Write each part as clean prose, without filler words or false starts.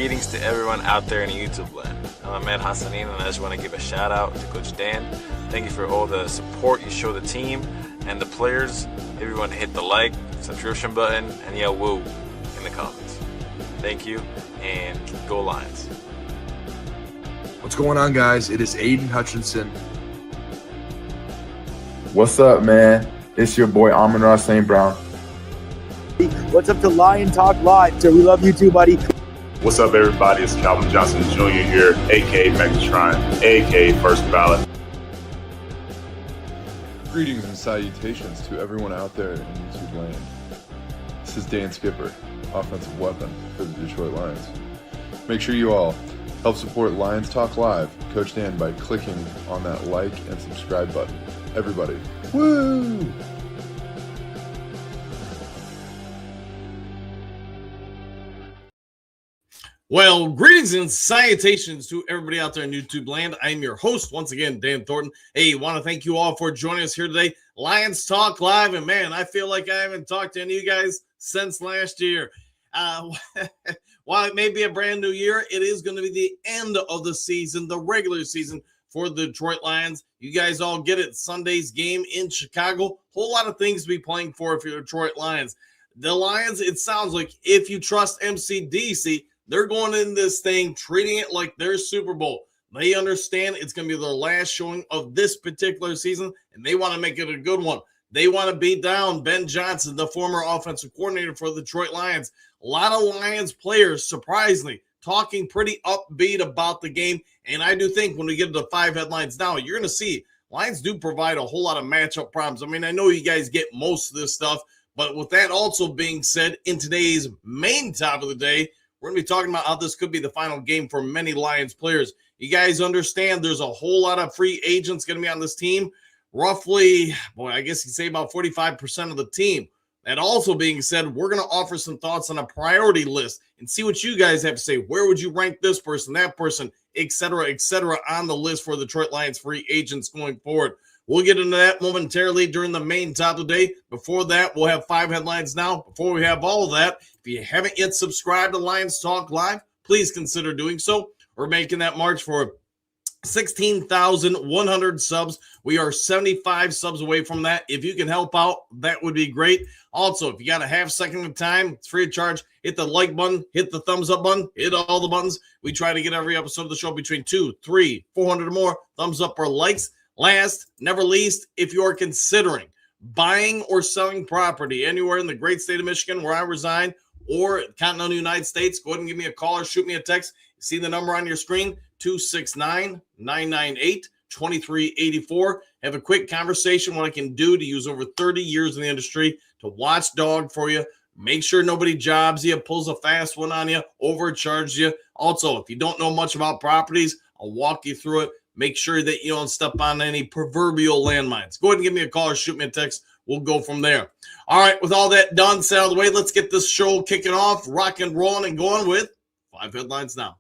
Greetings to everyone out there in the YouTube land. I'm Ahmed Hassanin, and I just want to give a shout out to Coach Dan. Thank you for all the support you show the team and the players. Everyone hit the like, subscription button, and yell woo in the comments. Thank you, and go Lions. What's going on, guys? It is Aiden Hutchinson. What's up, man? It's your boy Amon-Ra St. Brown. What's up to Lion Talk Live? So we love you too, buddy. What's up, everybody? It's Calvin Johnson Jr. here, a.k.a. Megatron, a.k.a. First Ballot. Greetings and salutations to everyone out there in YouTube land. This is Dan Skipper, offensive weapon for the Detroit Lions. Make sure you all help support Lions Talk Live, Coach Dan, by clicking on that like and subscribe button. Everybody, woo! Well, greetings and salutations to everybody out there in YouTube land. I am your host, once again, Dan Thornton. Hey, want to thank you all for joining us here today. Lions Talk Live, and man, I feel like I haven't talked to any of you guys since last year. While it may be a brand new year, it is going to be the end of the season, the regular season for the Detroit Lions. You guys all get it. Sunday's game in Chicago. Whole lot of things to be playing for if you're Detroit Lions. The Lions, it sounds like, if you trust MCDC, they're going in this thing, treating it like their Super Bowl. They understand it's going to be their last showing of this particular season, and they want to make it a good one. They want to beat down Ben Johnson, the former offensive coordinator for the Detroit Lions. A lot of Lions players, surprisingly, talking pretty upbeat about the game, and I do think when we get to the 5 headlines now, you're going to see Lions do provide a whole lot of matchup problems. I mean, I know you guys get most of this stuff, but with that also being said, in today's main topic of the day, we're going to be talking about how this could be the final game for many Lions players. You guys understand there's a whole lot of free agents going to be on this team. Roughly, I guess you could say about 45% of the team. That also being said, we're going to offer some thoughts on a priority list and see what you guys have to say. Where would you rank this person, that person, et cetera, on the list for the Detroit Lions free agents going forward? We'll get into that momentarily during the main top of the day. Before that, we'll have 5 headlines now. Before we have all of that, if you haven't yet subscribed to Lions Talk Live, please consider doing so. We're making that march for 16,100 subs. We are 75 subs away from that. If you can help out, that would be great. Also, if you got a half second of time, it's free of charge. Hit the like button, hit the thumbs up button, hit all the buttons. We try to get every episode of the show between 200, 300, 400 or more thumbs up or likes. Last, never least, if you are considering buying or selling property anywhere in the great state of Michigan where I reside or continental United States, go ahead and give me a call or shoot me a text. See the number on your screen, 269-998-2384. Have a quick conversation what I can do to use over 30 years in the industry to watchdog for you. Make sure nobody jobs you, pulls a fast one on you, overcharges you. Also, if you don't know much about properties, I'll walk you through it. Make sure that you don't step on any proverbial landmines. Go ahead and give me a call or shoot me a text. We'll go from there. All right, with all that done, set out of the way, let's get this show kicking off, rock and rolling, and going with 5 headlines now.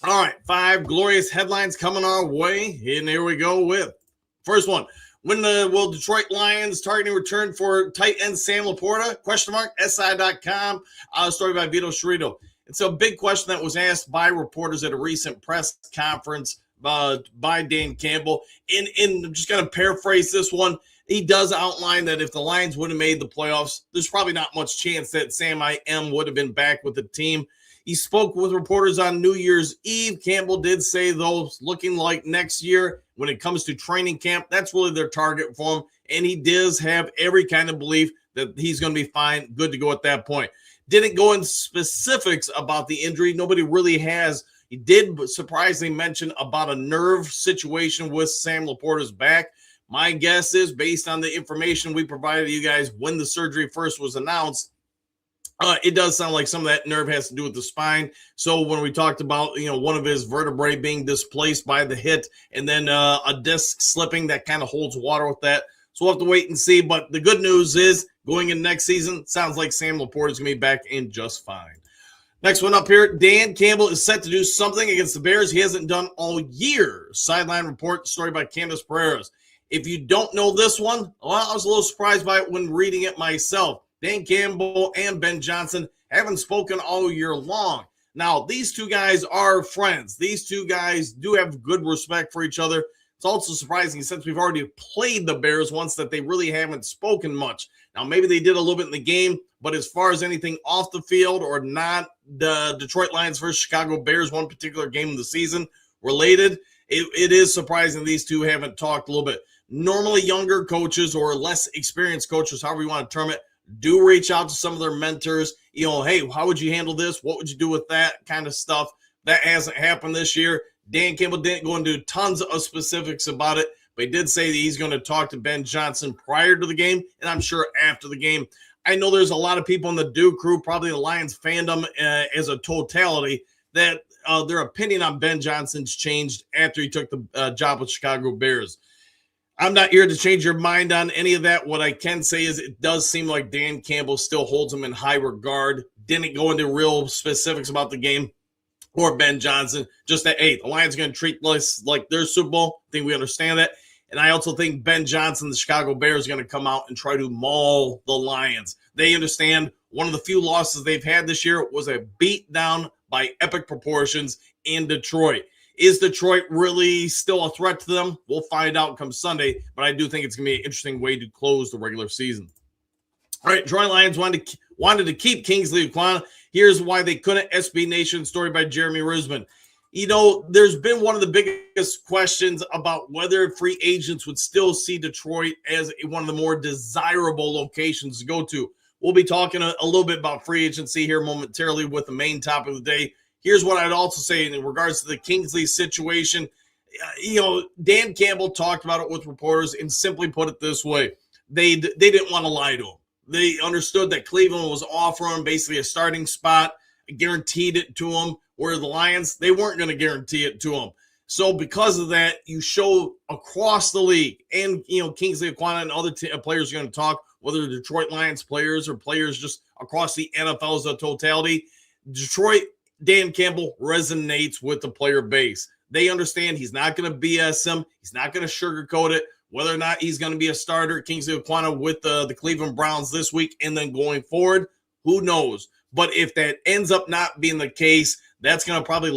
All right, 5 glorious headlines coming our way, and here we go with first one. When will Detroit Lions targeting return for tight end Sam Laporta? SI.com. Story by Vito Scerrito. It's a big question that was asked by reporters at a recent press conference by Dan Campbell. And I'm just going to paraphrase this one. He does outline that if the Lions would have made the playoffs, there's probably not much chance that Sam I.M. would have been back with the team. He spoke with reporters on New Year's Eve. Campbell did say, though, looking like next year when it comes to training camp, that's really their target for him. And he does have every kind of belief that he's going to be fine, good to go at that point. Didn't go in specifics about the injury. Nobody really has. He did surprisingly mention about a nerve situation with Sam Laporta's back. My guess is, based on the information we provided you guys when the surgery first was announced, it does sound like some of that nerve has to do with the spine. So when we talked about, one of his vertebrae being displaced by the hit and then a disc slipping, that kind of holds water with that. So we'll have to wait and see. But the good news is going in next season, sounds like Sam Laporta is going to be back in just fine. Next one up here, Dan Campbell is set to do something against the Bears he hasn't done all year. Sideline report, story by Candace Pereira's. If you don't know this one, well, I was a little surprised by it when reading it myself. Dan Campbell and Ben Johnson haven't spoken all year long. Now, these two guys are friends. These two guys do have good respect for each other. It's also surprising since we've already played the Bears once that they really haven't spoken much. Now, maybe they did a little bit in the game, but as far as anything off the field or not the Detroit Lions versus Chicago Bears, one particular game of the season related, it is surprising these two haven't talked a little bit. Normally, younger coaches or less experienced coaches, however you want to term it, do reach out to some of their mentors. Hey, how would you handle this? What would you do with that kind of stuff? That hasn't happened this year. Dan Campbell didn't go into tons of specifics about it, but he did say that he's going to talk to Ben Johnson prior to the game, and I'm sure after the game. I know there's a lot of people in the Duke crew, probably the Lions fandom as a totality, that their opinion on Ben Johnson's changed after he took the job with Chicago Bears. I'm not here to change your mind on any of that. What I can say is it does seem like Dan Campbell still holds him in high regard. Didn't go into real specifics about the game or Ben Johnson. Just that, hey, the Lions are going to treat this like their Super Bowl. I think we understand that. And I also think Ben Johnson, the Chicago Bears, are going to come out and try to maul the Lions. They understand one of the few losses they've had this year was a beat down by epic proportions in Detroit. Is Detroit really still a threat to them? We'll find out come Sunday, but I do think it's going to be an interesting way to close the regular season. All right, Detroit Lions wanted to keep Kingsley Equana. Here's why they couldn't. SB Nation story by Jeremy Risman. There's been one of the biggest questions about whether free agents would still see Detroit as one of the more desirable locations to go to. We'll be talking a little bit about free agency here momentarily with the main topic of the day. Here's what I'd also say in regards to the Kingsley situation. Dan Campbell talked about it with reporters and simply put it this way. They didn't want to lie to him. They understood that Cleveland was offering basically a starting spot, guaranteed it to him, where the Lions, they weren't going to guarantee it to him. So because of that, you show across the league, and Kingsley Equana and other players are going to talk, whether the Detroit Lions players or players just across the NFL as a totality. Detroit, Dan Campbell resonates with the player base. They understand he's not going to BS him. He's not going to sugarcoat it. Whether or not he's going to be a starter, Kingsley Equana with the Cleveland Browns this week and then going forward, who knows? But if that ends up not being the case, that's going to probably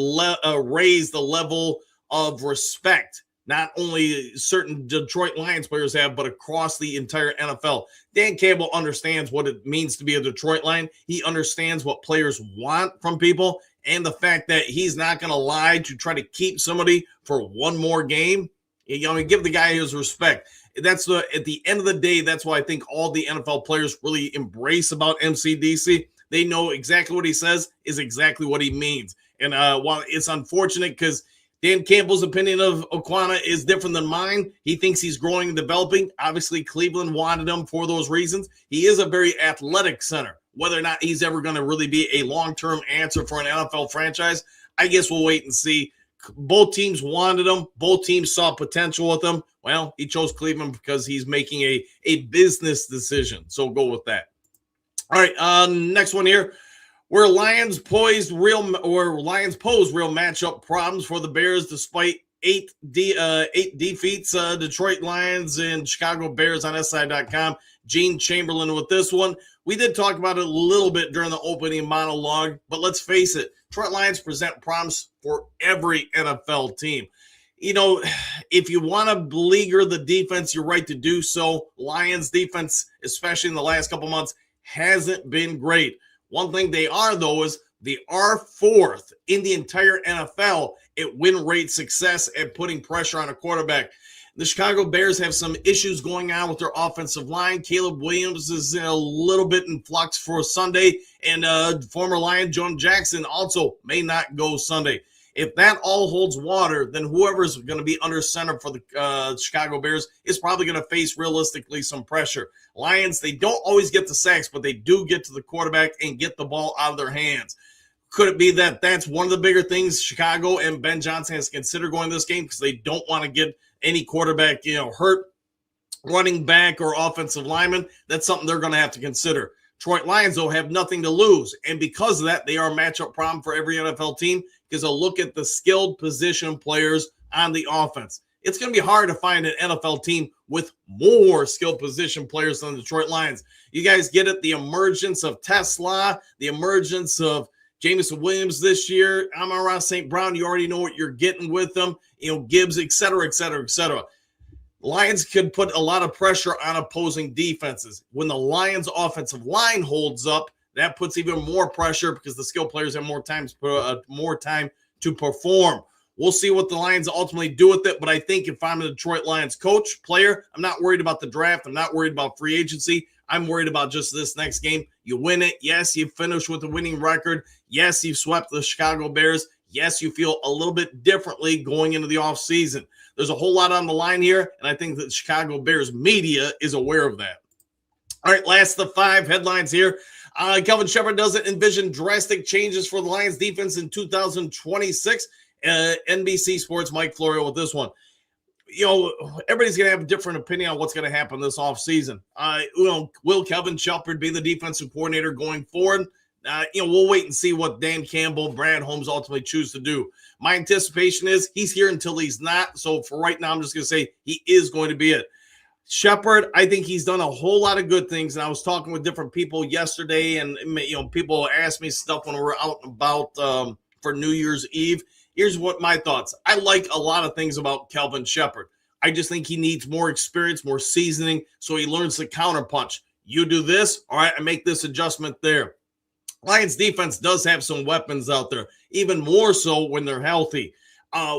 raise the level of respect not only certain Detroit Lions players have, but across the entire NFL. Dan Campbell understands what it means to be a Detroit Lion. He understands what players want from people, and the fact that he's not going to lie to try to keep somebody for one more game. Give the guy his respect. At the end of the day, that's why I think all the NFL players really embrace about MCDC. They know exactly what he says is exactly what he means. And while it's unfortunate because Dan Campbell's opinion of Equana is different than mine, he thinks he's growing and developing. Obviously, Cleveland wanted him for those reasons. He is a very athletic center. Whether or not he's ever going to really be a long-term answer for an NFL franchise, I guess we'll wait and see. Both teams wanted him. Both teams saw potential with him. Well, he chose Cleveland because he's making a business decision. So go with that. All right, next one here. Where Lions pose real matchup problems for the Bears despite eight defeats. Detroit Lions and Chicago Bears on SI.com. Gene Chamberlain with this one. We did talk about it a little bit during the opening monologue, but let's face it, Detroit Lions present problems for every NFL team. If you want to beleaguer the defense, you're right to do so. Lions defense, especially in the last couple months, hasn't been great. One thing they are, though, is they are fourth in the entire NFL at win rate success at putting pressure on a quarterback. The Chicago Bears have some issues going on with their offensive line. Caleb Williams is a little bit in flux for Sunday, and former Lion Jonah Jackson also may not go Sunday. If that all holds water, then whoever's going to be under center for the Chicago Bears is probably going to face realistically some pressure. Lions, they don't always get the sacks, but they do get to the quarterback and get the ball out of their hands. Could it be that that's one of the bigger things Chicago and Ben Johnson has to consider going this game because they don't want to get any quarterback, hurt, running back or offensive lineman? That's something they're going to have to consider. Detroit Lions, though, have nothing to lose. And because of that, they are a matchup problem for every NFL team because they'll look at the skilled position players on the offense. it's going to be hard to find an NFL team with more skilled position players than the Detroit Lions. You guys get it? The emergence of Tesla, the emergence of Jameson Williams this year, Amon-Ra St. Brown, you already know what you're getting with them, Gibbs, et cetera, et cetera, et cetera. Lions could put a lot of pressure on opposing defenses. When the Lions' offensive line holds up, that puts even more pressure because the skill players have more time to perform. We'll see what the Lions ultimately do with it, but I think if I'm a Detroit Lions coach, player, I'm not worried about the draft. I'm not worried about free agency. I'm worried about just this next game. You win it. Yes, you finish with a winning record. Yes, you swept the Chicago Bears. Yes, you feel a little bit differently going into the offseason. There's a whole lot on the line here, and I think that the Chicago Bears media is aware of that. All right, last of the 5 headlines here. Kelvin Shepard doesn't envision drastic changes for the Lions defense in 2026. NBC Sports Mike Florio with this one. Everybody's going to have a different opinion on what's going to happen this offseason. Will Kelvin Shepard be the defensive coordinator going forward? We'll wait and see what Dan Campbell, Brad Holmes ultimately choose to do. My anticipation is he's here until he's not. So for right now, I'm just going to say he is going to be it. Shepard, I think he's done a whole lot of good things. And I was talking with different people yesterday, and people asked me stuff when we were out and about for New Year's Eve. Here's what my thoughts. I like a lot of things about Kelvin Shepard. I just think he needs more experience, more seasoning, so he learns to counterpunch. You do this, all right, I make this adjustment there. Lions defense does have some weapons out there, even more so when they're healthy.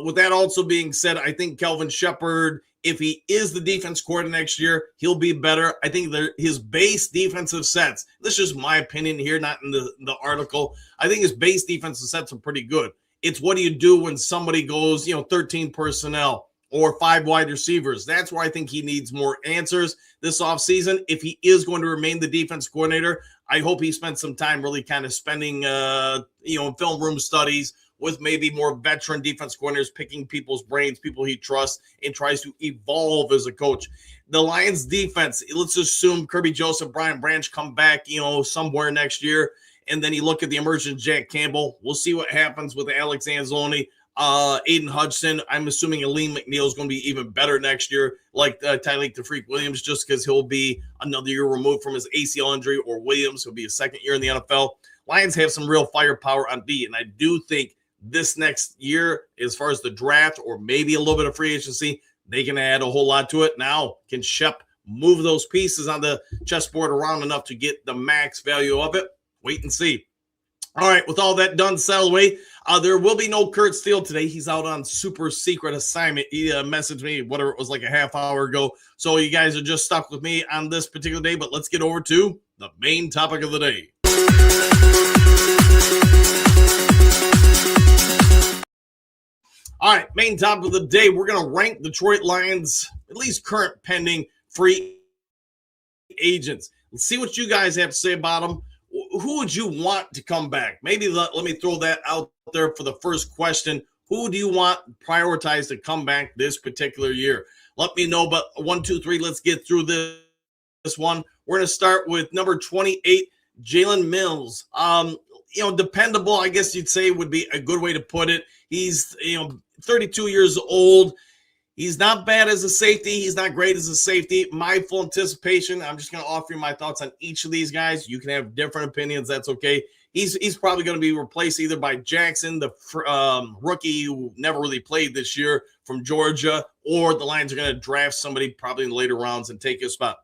With that also being said, I think Kelvin Shepard, if he is the defense coordinator next year, he'll be better. I think his base defensive sets, this is my opinion here, not in the article. I think his base defensive sets are pretty good. It's what do you do when somebody goes, 13 personnel or 5 wide receivers? That's where I think he needs more answers this offseason. If he is going to remain the defense coordinator, I hope he spends some time really kind of spending, film room studies with maybe more veteran defense coordinators, picking people's brains, people he trusts, and tries to evolve as a coach. The Lions defense, let's assume Kirby Joseph, Brian Branch come back, somewhere next year. And then you look at the emergent Jack Campbell. We'll see what happens with Alex Anzalone, Aiden Hudson. I'm assuming Aleem McNeil is going to be even better next year, like Tyleek the Freak Williams, just because he'll be another year removed from his ACL injury, or Williams will be a second year in the NFL. Lions have some real firepower on D, and I do think this next year, as far as the draft or maybe a little bit of free agency, they can add a whole lot to it. Now, can Shep move those pieces on the chessboard around enough to get the max value of it? Wait and see. All right, with all that done, settled away, there will be no Kurt Steele today. He's out on super secret assignment. He messaged me, whatever it was, like a half hour ago. So you guys are just stuck with me on this particular day, but let's get over to the main topic of the day. All right, main topic of the day, we're going to rank Detroit Lions, at least current pending free agents. Let's see what you guys have to say about them. Who would you want to come back? Maybe let me throw that out there for the first question. Who do you want prioritized to come back this particular year? Let me know. But 1, 2, 3, let's get through this one. We're going to start with number 28, Jalen Mills. Dependable, I guess you'd say, would be a good way to put it. He's 32 years old. He's not bad as a safety. He's not great as a safety. My full anticipation, I'm just going to offer you my thoughts on each of these guys. You can have different opinions. That's okay. He's probably going to be replaced either by Jackson, the rookie who never really played this year from Georgia, or the Lions are going to draft somebody probably in the later rounds and take his spot.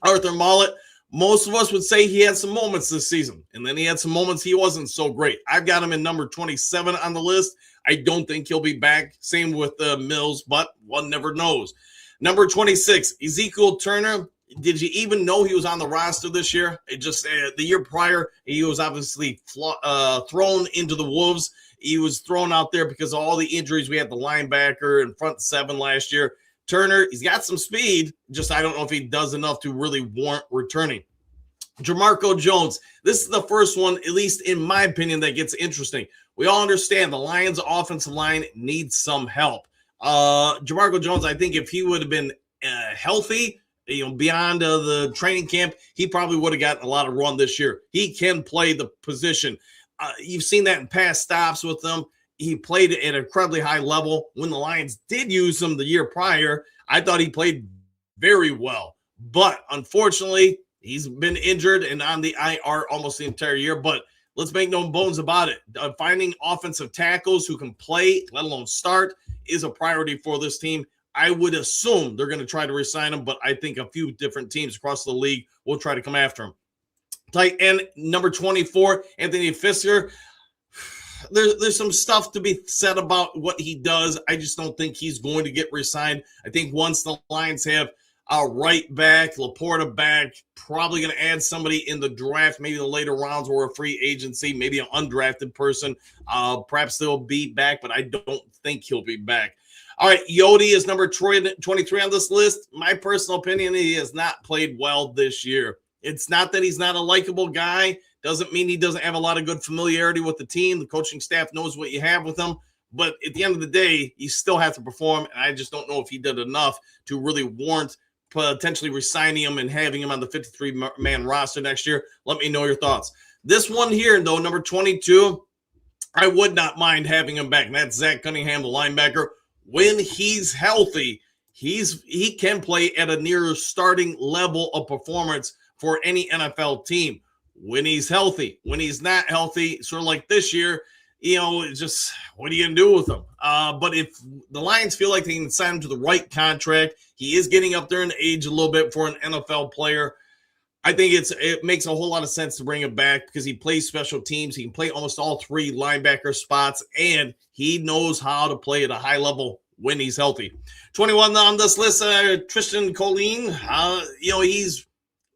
Arthur Mollett, most of us would say he had some moments this season, and then he had some moments he wasn't so great. I've got him in number 27 on the list. I don't think he'll be back. Same with Mills, but one never knows. Number 26, Ezekiel Turner. Did you even know he was on the roster this year? It just the year prior, he was obviously thrown into the Wolves. He was thrown out there because of all the injuries. We had the linebacker and front seven last year. Turner, he's got some speed. Just I don't know if he does enough to really warrant returning. Jamarco Jones. This is the first one, at least in my opinion, that gets interesting. We all understand the Lions' offensive line needs some help. Jamarco Jones, I think if he would have been healthy, beyond the training camp, he probably would have gotten a lot of run this year. He can play the position. You've seen that in past stops with him. he played at an incredibly high level. When the Lions did use him the year prior, I thought he played very well. But unfortunately, he's been injured and on the IR almost the entire year. But let's make no bones about it. Finding offensive tackles who can play, let alone start, is a priority for this team. I would assume they're going to try to re-sign him, but I think a few different teams across the league will try to come after him. Tight end number 24, Anthony Fisker. There's some stuff to be said about what he does. I just don't think he's going to get re-signed. I think once the Lions have a right back, Laporta back, probably going to add somebody in the draft, maybe the later rounds or a free agency, maybe an undrafted person. Perhaps they'll be back, but I don't think he'll be back. All right, Yodi is number 23 on this list. My personal opinion, he has not played well this year. It's not that he's not a likable guy. Doesn't mean he doesn't have a lot of good familiarity with the team. The coaching staff knows what you have with him. But at the end of the day, you still have to perform. And I just don't know if he did enough to really warrant potentially resigning him and having him on the 53-man roster next year. Let me know your thoughts. This one here, though, number 22, I would not mind having him back. And that's Zach Cunningham, the linebacker. When he's healthy, he can play at a near starting level of performance for any NFL team. When he's healthy, when he's not healthy, sort of like this year, it's just what are you going to do with him? But if the Lions feel like they can sign him to the right contract, he is getting up there in age a little bit for an NFL player. I think it makes a whole lot of sense to bring him back because he plays special teams. He can play almost all three linebacker spots, and he knows how to play at a high level when he's healthy. 21 on this list, Tristan Colleen.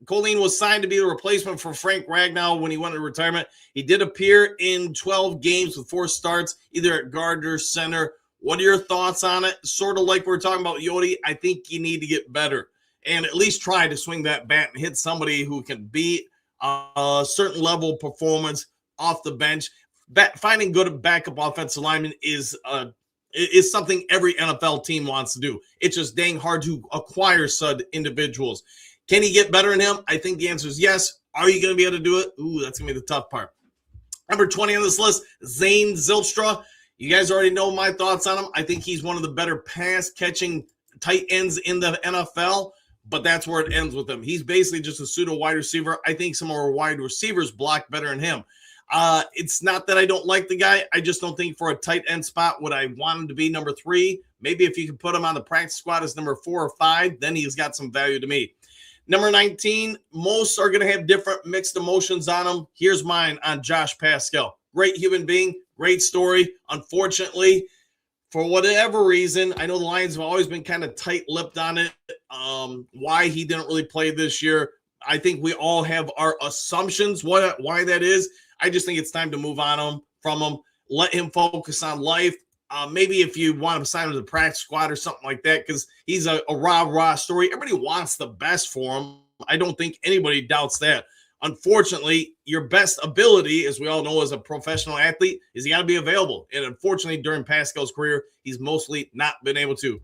Colleen was signed to be the replacement for Frank Ragnow when he went into retirement. He did appear in 12 games with 4 starts, either at guard or center. What are your thoughts on it? Sort of like we were talking about Yodi, I think you need to get better and at least try to swing that bat and hit somebody who can beat a certain level of performance off the bench. Finding good backup offensive linemen is something every NFL team wants to do. It's just dang hard to acquire said individuals. Can he get better than him? I think the answer is yes. Are you going to be able to do it? Ooh, that's going to be the tough part. Number 20 on this list, Zane Zylstra. You guys already know my thoughts on him. I think he's one of the better pass-catching tight ends in the NFL, but that's where it ends with him. He's basically just a pseudo wide receiver. I think some of our wide receivers block better than him. It's not that I don't like the guy. I just don't think for a tight end spot would I want him to be number 3. Maybe if you can put him on the practice squad as number 4 or 5, then he's got some value to me. Number 19, most are going to have different mixed emotions on him. Here's mine on Josh Pascal. Great human being, great story. Unfortunately, for whatever reason, I know the Lions have always been kind of tight-lipped on it, why he didn't really play this year. I think we all have our assumptions why that is. I just think it's time to move on from him. Let him focus on life. Maybe if you want him to sign to the practice squad or something like that, because he's a rah-rah story. Everybody wants the best for him. I don't think anybody doubts that. Unfortunately, your best ability, as we all know as a professional athlete, is you got to be available. And unfortunately, during Pascal's career, he's mostly not been able to.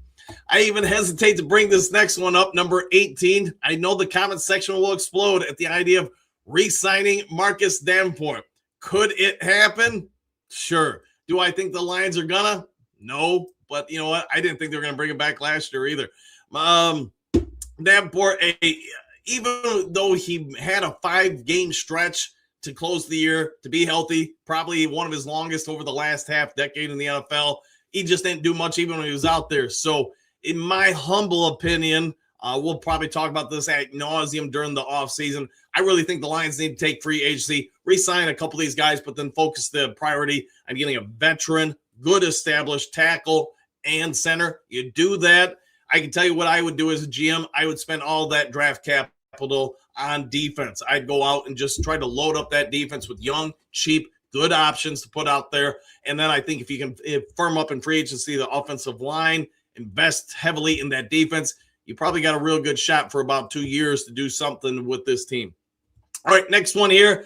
I even hesitate to bring this next one up, number 18. I know the comment section will explode at the idea of re-signing Marcus Davenport. Could it happen? Sure. Do I think the Lions are gonna? No. But you know what? I didn't think they were going to bring him back last year either. Davenport, even though he had a 5-game stretch to close the year, to be healthy, probably one of his longest over the last half decade in the NFL, he just didn't do much even when he was out there. So in my humble opinion, we'll probably talk about this ad nauseum during the offseason. I really think the Lions need to take free agency, re-sign a couple of these guys, but then focus the priority on getting a veteran, good established tackle and center. You do that, I can tell you what I would do as a GM. I would spend all that draft capital on defense. I'd go out and just try to load up that defense with young, cheap, good options to put out there. And then I think if you can firm up in free agency the offensive line, invest heavily in that defense, you probably got a real good shot for about 2 years to do something with this team. All right, next one here.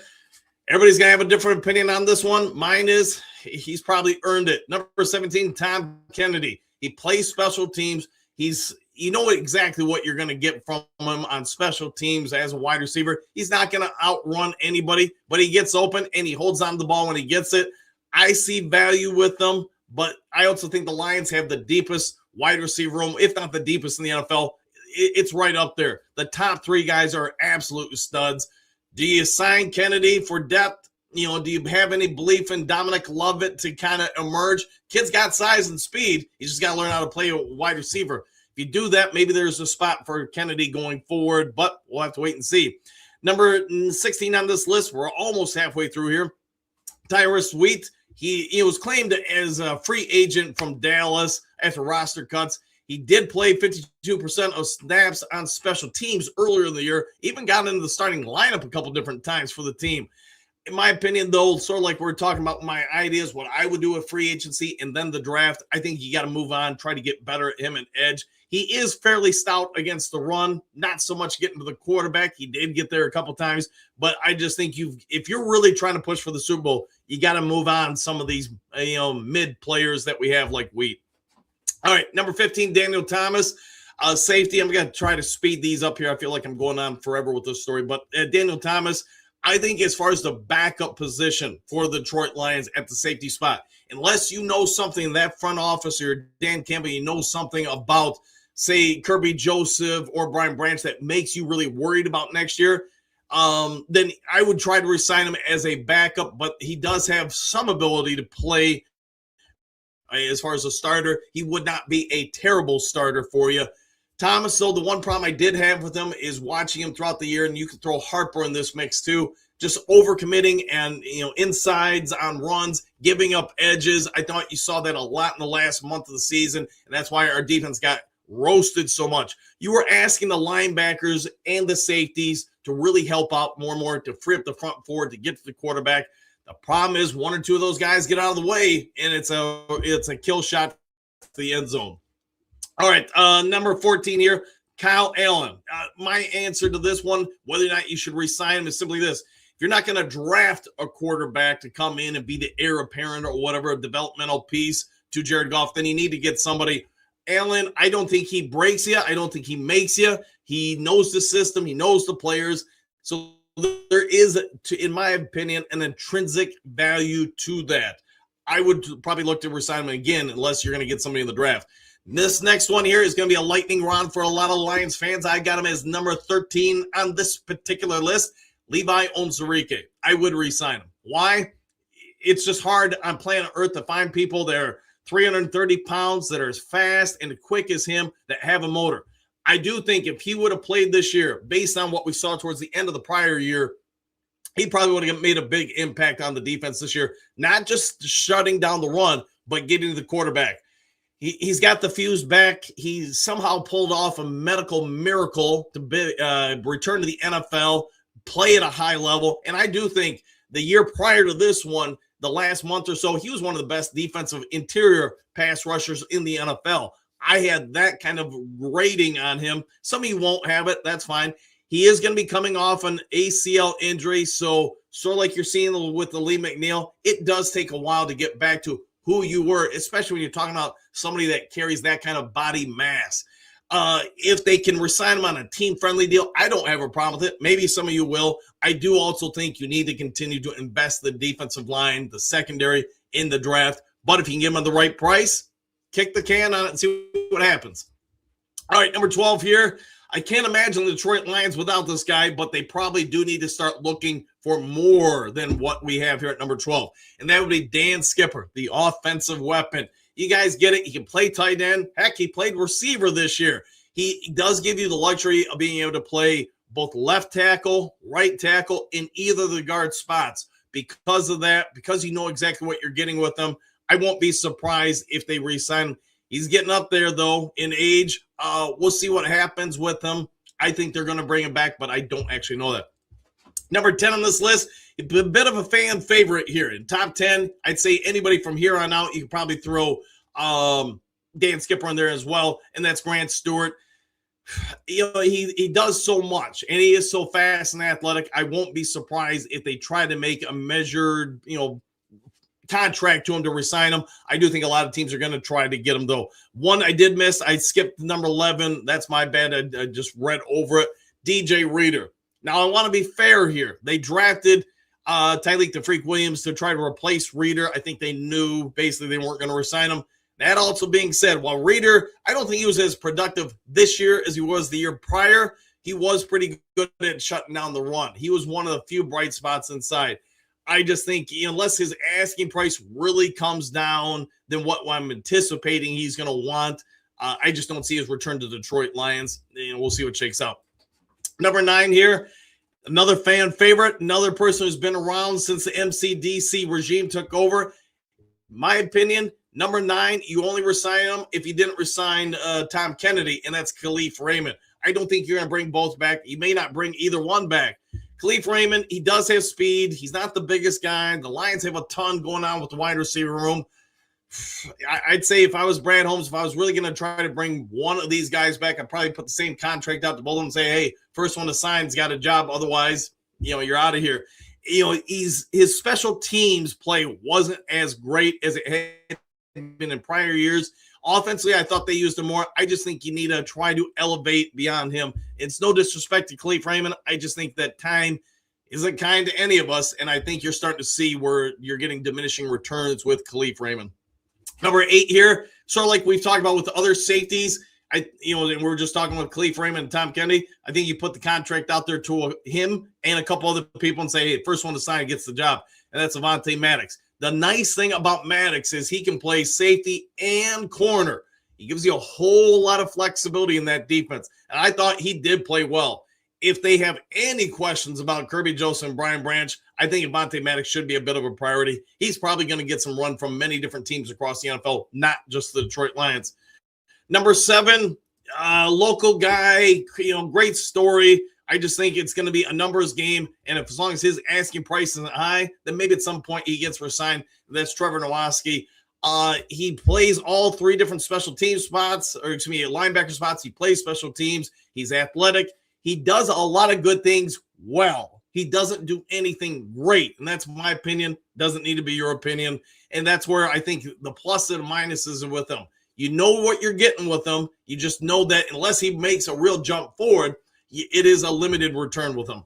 Everybody's going to have a different opinion on this one. Mine is he's probably earned it. Number 17, Tom Kennedy. He plays special teams. You know exactly what you're going to get from him on special teams as a wide receiver. He's not going to outrun anybody, but he gets open and he holds on to the ball when he gets it. I see value with them, but I also think the Lions have the deepest wide receiver room, if not the deepest in the NFL. It's right up there. The top 3 guys are absolute studs. Do you sign Kennedy for depth? You know, do you have any belief in Dominic Lovett to kind of emerge? Kid's got size and speed. He's just got to learn how to play a wide receiver. If you do that, maybe there's a spot for Kennedy going forward, but we'll have to wait and see. Number 16 on this list, we're almost halfway through here. Tyrus Wheat, he was claimed as a free agent from Dallas after roster cuts. He did play 52% of snaps on special teams earlier in the year, even got into the starting lineup a couple different times for the team. In my opinion, though, sort of like we're talking about my ideas, what I would do with free agency and then the draft, I think you got to move on, try to get better at him and edge. He is fairly stout against the run, not so much getting to the quarterback. He did get there a couple times, but I just think if you're really trying to push for the Super Bowl, you got to move on some of these mid players that we have like Wheat. All right, number 15, Daniel Thomas, safety. I'm going to try to speed these up here. I feel like I'm going on forever with this story, but Daniel Thomas, I think as far as the backup position for the Detroit Lions at the safety spot, unless you know something in that front office or Dan Campbell, you know something about, say, Kirby Joseph or Brian Branch that makes you really worried about next year, then I would try to re-sign him as a backup, but he does have some ability to play as far as a starter. He would not be a terrible starter for you. Thomas, though, the one problem I did have with him is watching him throughout the year, and you can throw Harper in this mix too, just overcommitting and, insides on runs, giving up edges. I thought you saw that a lot in the last month of the season, and that's why our defense got roasted so much. You were asking the linebackers and the safeties to really help out more and more, to free up the front forward, to get to the quarterback. The problem is 1 or 2 of those guys get out of the way, and it's a kill shot to the end zone. All right, number 14 here, Kyle Allen. My answer to this one, whether or not you should re-sign him, is simply this. If you're not going to draft a quarterback to come in and be the heir apparent or whatever, a developmental piece to Jared Goff, then you need to get somebody. Allen, I don't think he breaks you. I don't think he makes you. He knows the system. He knows the players. So there is, in my opinion, an intrinsic value to that. I would probably look to re-sign him again unless you're going to get somebody in the draft. This next one here is going to be a lightning round for a lot of Lions fans. I got him as number 13 on this particular list, Levi Onwuzurike. I would re-sign him. Why? It's just hard on planet Earth to find people that are 330 pounds, that are as fast and quick as him, that have a motor. I do think if he would have played this year, based on what we saw towards the end of the prior year, he probably would have made a big impact on the defense this year, not just shutting down the run, but getting to the quarterback. He's got the fuse back. He somehow pulled off a medical miracle to return to the NFL, play at a high level. And I do think the year prior to this one, the last month or so, he was one of the best defensive interior pass rushers in the NFL. I had that kind of rating on him. Some of you won't have it. That's fine. He is going to be coming off an ACL injury. So sort of like you're seeing with the Lee McNeil, it does take a while to get back to who you were, especially when you're talking about somebody that carries that kind of body mass. If they can re-sign him on a team-friendly deal, I don't have a problem with it. Maybe some of you will. I do also think you need to continue to invest the defensive line, the secondary in the draft. But if you can get him at the right price, kick the can on it and see what happens. All right, number 12 here. I can't imagine the Detroit Lions without this guy, but they probably do need to start looking for more than what we have here at number 12. And that would be Dan Skipper, the offensive weapon. You guys get it. He can play tight end. Heck, he played receiver this year. He does give you the luxury of being able to play both left tackle, right tackle, in either of the guard spots. Because of that, because you know exactly what you're getting with them, I won't be surprised if they re-sign him. He's getting up there, though, in age. We'll see what happens with him. I think they're going to bring him back, but I don't actually know that. Number 10 on this list, a bit of a fan favorite here. In top 10, I'd say anybody from here on out, you could probably throw Dan Skipper in there as well, and that's Grant Stewart. He does so much, and he is so fast and athletic. I won't be surprised if they try to make a measured, contract to him to resign him. I do think a lot of teams are going to try to get him, though. One I did miss. I skipped number 11. That's my bad. I just read over it. DJ Reader. Now, I want to be fair here. They drafted Tyreek the Freak Williams to try to replace Reader. I think they knew basically they weren't going to resign him. That also being said, while Reader, I don't think he was as productive this year as he was the year prior. He was pretty good at shutting down the run. He was one of the few bright spots inside. I just think unless his asking price really comes down than what I'm anticipating he's going to want, I just don't see his return to Detroit Lions. And we'll see what shakes out. Number 9 here, another fan favorite, another person who's been around since the MCDC regime took over. My opinion, number 9, you only resign him if you didn't resign Tom Kennedy, and that's Khalif Raymond. I don't think you're going to bring both back. You may not bring either one back. Khalif Raymond, he does have speed. He's not the biggest guy. The Lions have a ton going on with the wide receiver room. I'd say if I was Brad Holmes, if I was really going to try to bring one of these guys back, I'd probably put the same contract out to both of them and say, hey, first one to sign's got a job. Otherwise, you're out of here. His special teams play wasn't as great as it had been in prior years. Offensively, I thought they used him more. I just think you need to try to elevate beyond him. It's no disrespect to Khalif Raymond. I just think that time isn't kind to any of us, and I think you're starting to see where you're getting diminishing returns with Khalif Raymond. Number 8 here, sort of like we've talked about with the other safeties, and we're just talking with Khalif Raymond and Tom Kennedy. I think you put the contract out there to him and a couple other people and say, hey, first one to sign gets the job, and that's Avonte Maddox. The nice thing about Maddox is he can play safety and corner. He gives you a whole lot of flexibility in that defense. And I thought he did play well. If they have any questions about Kirby Joseph and Brian Branch, I think Avonte Maddox should be a bit of a priority. He's probably going to get some run from many different teams across the NFL, not just the Detroit Lions. Number 7, local guy, great story. I just think it's going to be a numbers game, and as long as his asking price isn't high, then maybe at some point he gets resigned. That's Trevor Nowaski. He plays all 3 different special team spots, linebacker spots. He plays special teams. He's athletic. He does a lot of good things well. He doesn't do anything great, and that's my opinion. Doesn't need to be your opinion, and that's where I think the pluses and minuses are with him. You know what you're getting with him. You just know that unless he makes a real jump forward, it is a limited return with him.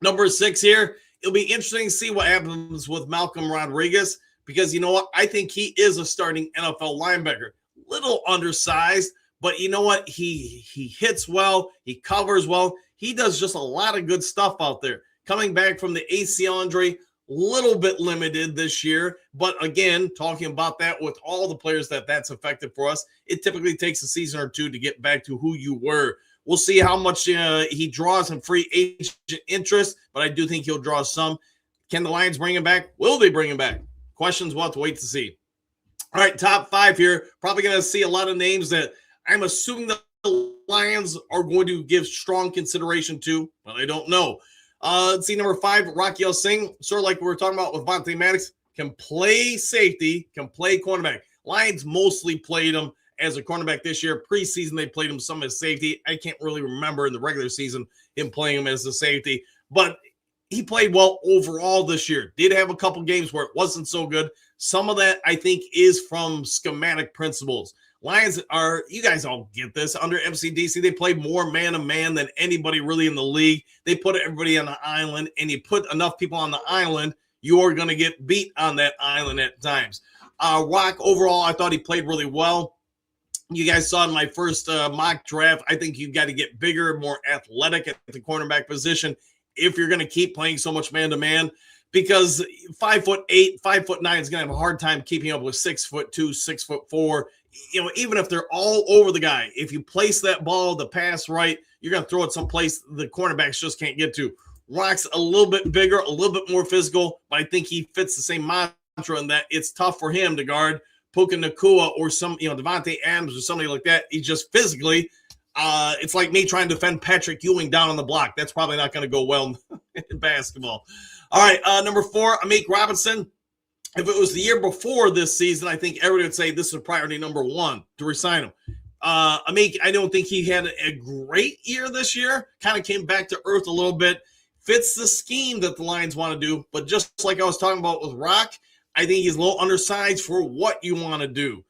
Number 6 here, it'll be interesting to see what happens with Malcolm Rodriguez because you know what? I think he is a starting NFL linebacker. Little undersized, but you know what? He hits well. He covers well. He does just a lot of good stuff out there. Coming back from the ACL injury, little bit limited this year. But again, talking about that with all the players that's affected for us, it typically takes a season or 2 to get back to who you were. We'll see how much he draws in free agent interest, but I do think he'll draw some. Can the Lions bring him back? Will they bring him back? Questions we'll have to wait to see. All right, top 5 here. Probably going to see a lot of names that I'm assuming the Lions are going to give strong consideration to, but I don't know. Let's see, number 5, Raquel Singh. Sort of like we were talking about with Avonte Maddox. Can play safety, can play cornerback. Lions mostly played him as a cornerback this year. Preseason, they played him some as safety. I can't really remember in the regular season him playing him as a safety, but he played well overall this year. Did have a couple games where it wasn't so good. Some of that, I think, is from schematic principles. Lions are, you guys all get this, under MCDC, they play more man-to-man than anybody really in the league. They put everybody on the island, and you put enough people on the island, you are going to get beat on that island at times. Rock, overall, I thought he played really well. You guys saw in my first mock draft, I think you've got to get bigger, more athletic at the cornerback position if you're going to keep playing so much man-to-man because 5'8", 5'9" is going to have a hard time keeping up with 6'2", 6'4". Even if they're all over the guy, if you place that ball, the pass right, you're going to throw it someplace the cornerbacks just can't get to. Rock's a little bit bigger, a little bit more physical, but I think he fits the same mantra in that it's tough for him to guard Puka Nacua or Devontae Adams or somebody like that. He's just physically, it's like me trying to defend Patrick Ewing down on the block. That's probably not going to go well in basketball. All right, number 4, Amik Robinson. If it was the year before this season, I think everybody would say this is priority number 1 to resign him. Amik, I don't think he had a great year this year. Kind of came back to earth a little bit. Fits the scheme that the Lions want to do. But just like I was talking about with Rock, I think he's a little undersized for what you want to do.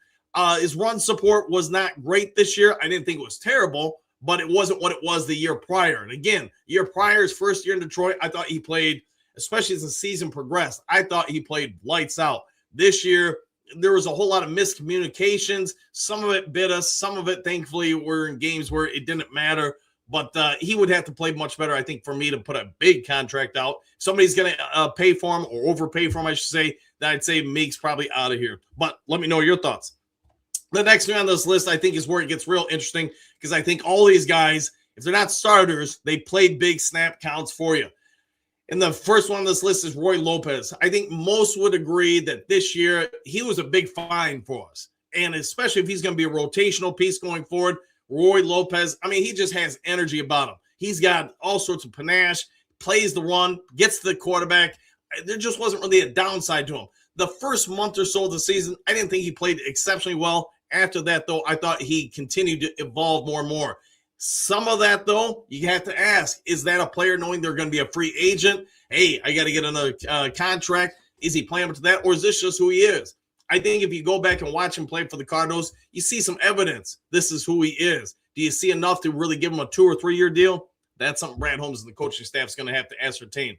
His run support was not great this year. I didn't think it was terrible, but it wasn't what it was the year prior. And again, year prior, his first year in Detroit, I thought he played especially as the season progressed. I thought he played lights out. This year, there was a whole lot of miscommunications. Some of it bit us. Some of it, thankfully, were in games where it didn't matter. But he would have to play much better, I think, for me to put a big contract out. Somebody's going to pay for him or overpay for him, I should say, that I'd say Meek's probably out of here. But let me know your thoughts. The next thing on this list, I think, is where it gets real interesting because I think all these guys, if they're not starters, they played big snap counts for you. And the first one on this list is Roy Lopez. I think most would agree that this year he was a big find for us. And especially if he's going to be a rotational piece going forward, Roy Lopez, I mean, he just has energy about him. He's got all sorts of panache, plays the run, gets to the quarterback. There just wasn't really a downside to him. The first month or so of the season, I didn't think he played exceptionally well. After that, though, I thought he continued to evolve more and more. Some of that, though, you have to ask, is that a player knowing they're going to be a free agent? Hey, I got to get another contract. Is he playing up to that, or is this just who he is? I think if you go back and watch him play for the Cardinals, you see some evidence. This is who he is. Do you see enough to really give him a 2 or 3 year deal? That's something Brad Holmes and the coaching staff is going to have to ascertain.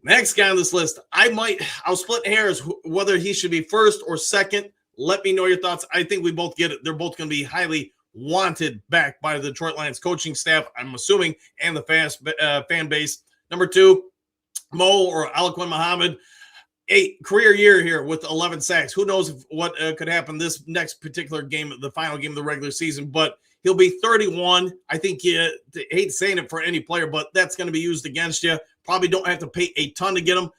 Next guy on this list, I'll split hairs whether he should be first or second. Let me know your thoughts. I think we both get it. They're both going to be highly wanted back by the Detroit Lions coaching staff, I'm assuming, and the fan base. Number 2, Mo or Alquan Muhammad. A career year here with 11 sacks. Who knows what could happen this next particular game, the final game of the regular season, but he'll be 31. I think you hate saying it for any player, but that's going to be used against you. Probably don't have to pay a ton to get him.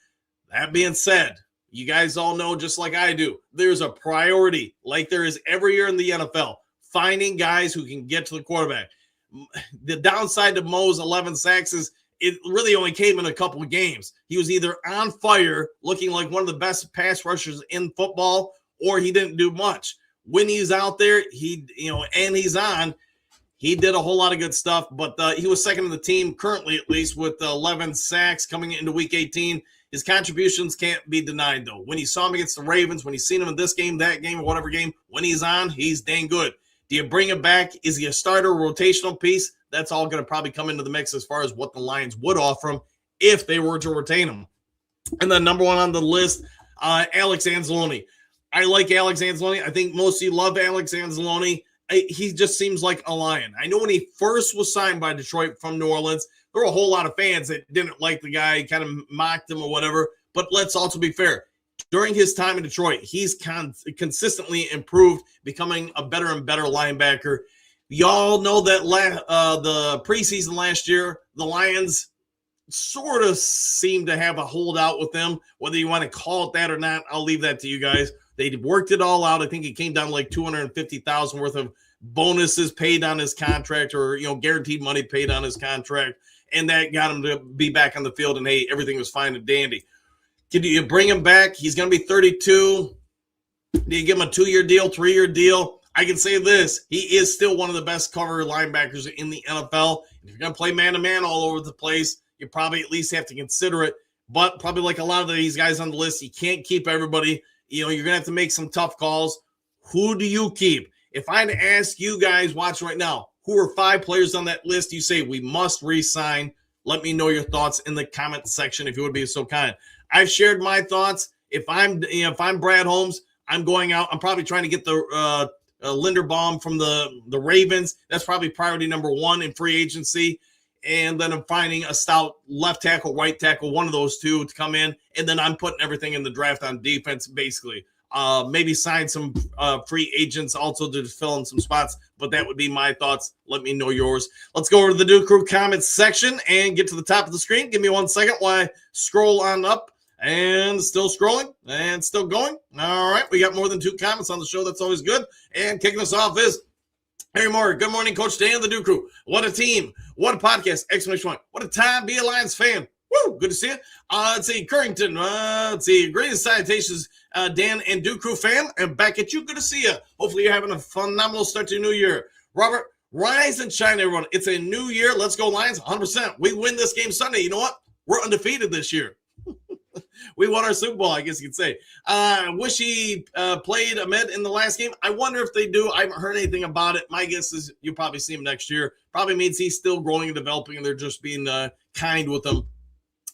That being said, you guys all know, just like I do, there's a priority, like there is every year in the NFL, finding guys who can get to the quarterback. The downside to Mo's 11 sacks is it really only came in a couple of games. He was either on fire, looking like one of the best pass rushers in football, or he didn't do much. When he's out there, and he's on, he did a whole lot of good stuff, but he was second in the team currently, at least, with 11 sacks coming into week 18. His contributions can't be denied, though. When you saw him against the Ravens, when you seen him in this game, that game, or whatever game, when he's on, he's dang good. Do you bring him back? Is he a starter, rotational piece? That's all going to probably come into the mix as far as what the Lions would offer him if they were to retain him. And then number 1 on the list, Alex Anzalone. I like Alex Anzalone. I think most of you love Alex Anzalone. He just seems like a Lion. I know when he first was signed by Detroit from New Orleans, there were a whole lot of fans that didn't like the guy, kind of mocked him or whatever. But let's also be fair. During his time in Detroit, he's consistently improved, becoming a better and better linebacker. Y'all know that the preseason last year, the Lions sort of seemed to have a holdout with them. Whether you want to call it that or not, I'll leave that to you guys. They worked it all out. I think it came down to like $250,000 worth of bonuses paid on his contract, or guaranteed money paid on his contract, and that got him to be back on the field. And hey, everything was fine and dandy. Can you bring him back? He's going to be 32. Do you give him a 2-year deal, 3-year deal? I can say this. He is still one of the best cover linebackers in the NFL. If you're going to play man-to-man all over the place, you probably at least have to consider it. But probably like a lot of these guys on the list, you can't keep everybody. You're going to have to make some tough calls. Who do you keep? If I had to ask you guys watching right now, who are 5 players on that list you say we must re-sign? Let me know your thoughts in the comment section if you would be so kind. I've shared my thoughts. If I'm Brad Holmes, I'm going out. I'm probably trying to get the Linderbaum from the Ravens. That's probably priority number 1 in free agency. And then I'm finding a stout left tackle, right tackle, one of those two to come in. And then I'm putting everything in the draft on defense, basically. Maybe sign some free agents also to fill in some spots. But that would be my thoughts. Let me know yours. Let's go over to the Duke Crew comments section and get to the top of the screen. Give me 1 second while I scroll on up. And still scrolling and still going. All right. We got more than 2 comments on the show. That's always good. And kicking us off is Harry Moore. Good morning, Coach Dan and the Duke Crew. What a team. What a podcast. Exclamation point. What a time. Be a Lions fan. Woo. Good to see you. Let's see. Currington. Let's see. Greatest salutations, Dan and Duke Crew fam. And back at you. Good to see you. Hopefully you're having a phenomenal start to your new year. Robert, rise and shine, everyone. It's a new year. Let's go, Lions. 100%. We win this game Sunday. You know what? We're undefeated this year. We won our Super Bowl, I guess you could say. Wish he played Ahmed in the last game. I wonder if they do. I haven't heard anything about it. My guess is you'll probably see him next year. Probably means he's still growing and developing, and they're just being kind with him.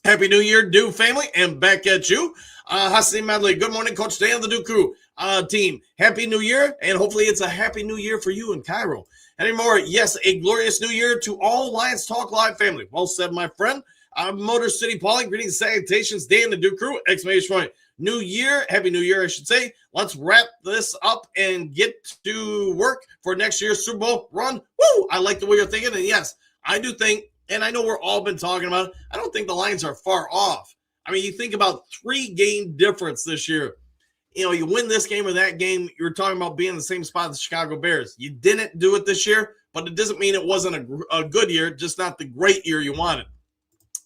Happy New Year, Dew family, and back at you. Hassan Medley, good morning, Coach Dan, the Dew crew team. Happy New Year, and hopefully it's a happy New Year for you in Cairo. Anymore, yes, a glorious New Year to all Lions Talk Live family. Well said, my friend. Motor City Pauling, greetings, salutations, Dan, the Dew crew, exclamation point. New Year, Happy New Year, I should say. Let's wrap this up and get to work for next year's Super Bowl run. Woo! I like the way you're thinking, and yes, I do think, and I know we're all been talking about it, I don't think the Lions are far off. I mean, you think about 3-game difference this year. You know, you win this game or that game, you're talking about being in the same spot as the Chicago Bears. You didn't do it this year, but it doesn't mean it wasn't a good year, just not the great year you wanted.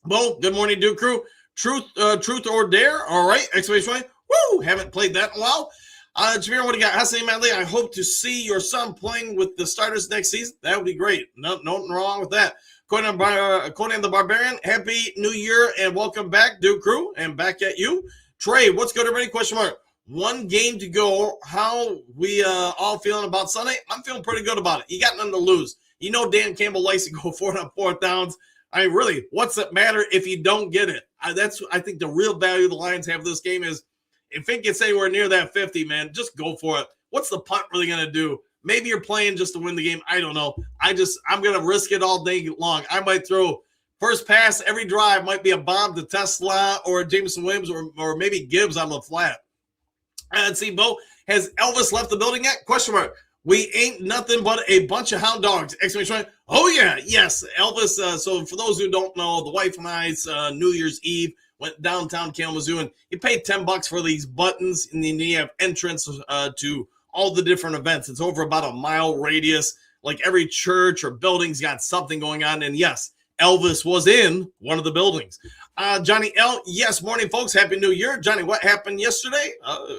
Well, good morning, Duke crew. Truth or dare? All right, exclamation point. Woo! Haven't played that in a while. Jameer, what do you got? Hassan Madley, I hope to see your son playing with the starters next season. That would be great. Nothing wrong with that. Conan the Barbarian, Happy New Year and welcome back, Duke crew, and back at you. Trey, what's good, everybody? Question mark. 1 game to go. How we all feeling about Sunday? I'm feeling pretty good about it. You got nothing to lose. You know Dan Campbell likes to go for it on 4th downs. I mean, really, what's it matter if you don't get it? I think the real value the Lions have this game is if it gets anywhere near that 50, man, just go for it. What's the punt really going to do? Maybe you're playing just to win the game. I don't know. I'm going to risk it all day long. I might throw first pass every drive, might be a bomb to Tesla or Jameson Williams or maybe Gibbs on the flat. And see, Bo, has Elvis left the building yet? Question mark. We ain't nothing but a bunch of hound dogs. Exclamation point. Oh, yeah. Yes, Elvis. So for those who don't know, the wife and I's New Year's Eve went downtown Kalamazoo, and you paid $10 for these buttons, and then you have entrance to all the different events. It's over about a mile radius. Like every church or building's got something going on. And yes, Elvis was in one of the buildings. Johnny L. Yes, morning, folks. Happy New Year. Johnny, what happened yesterday?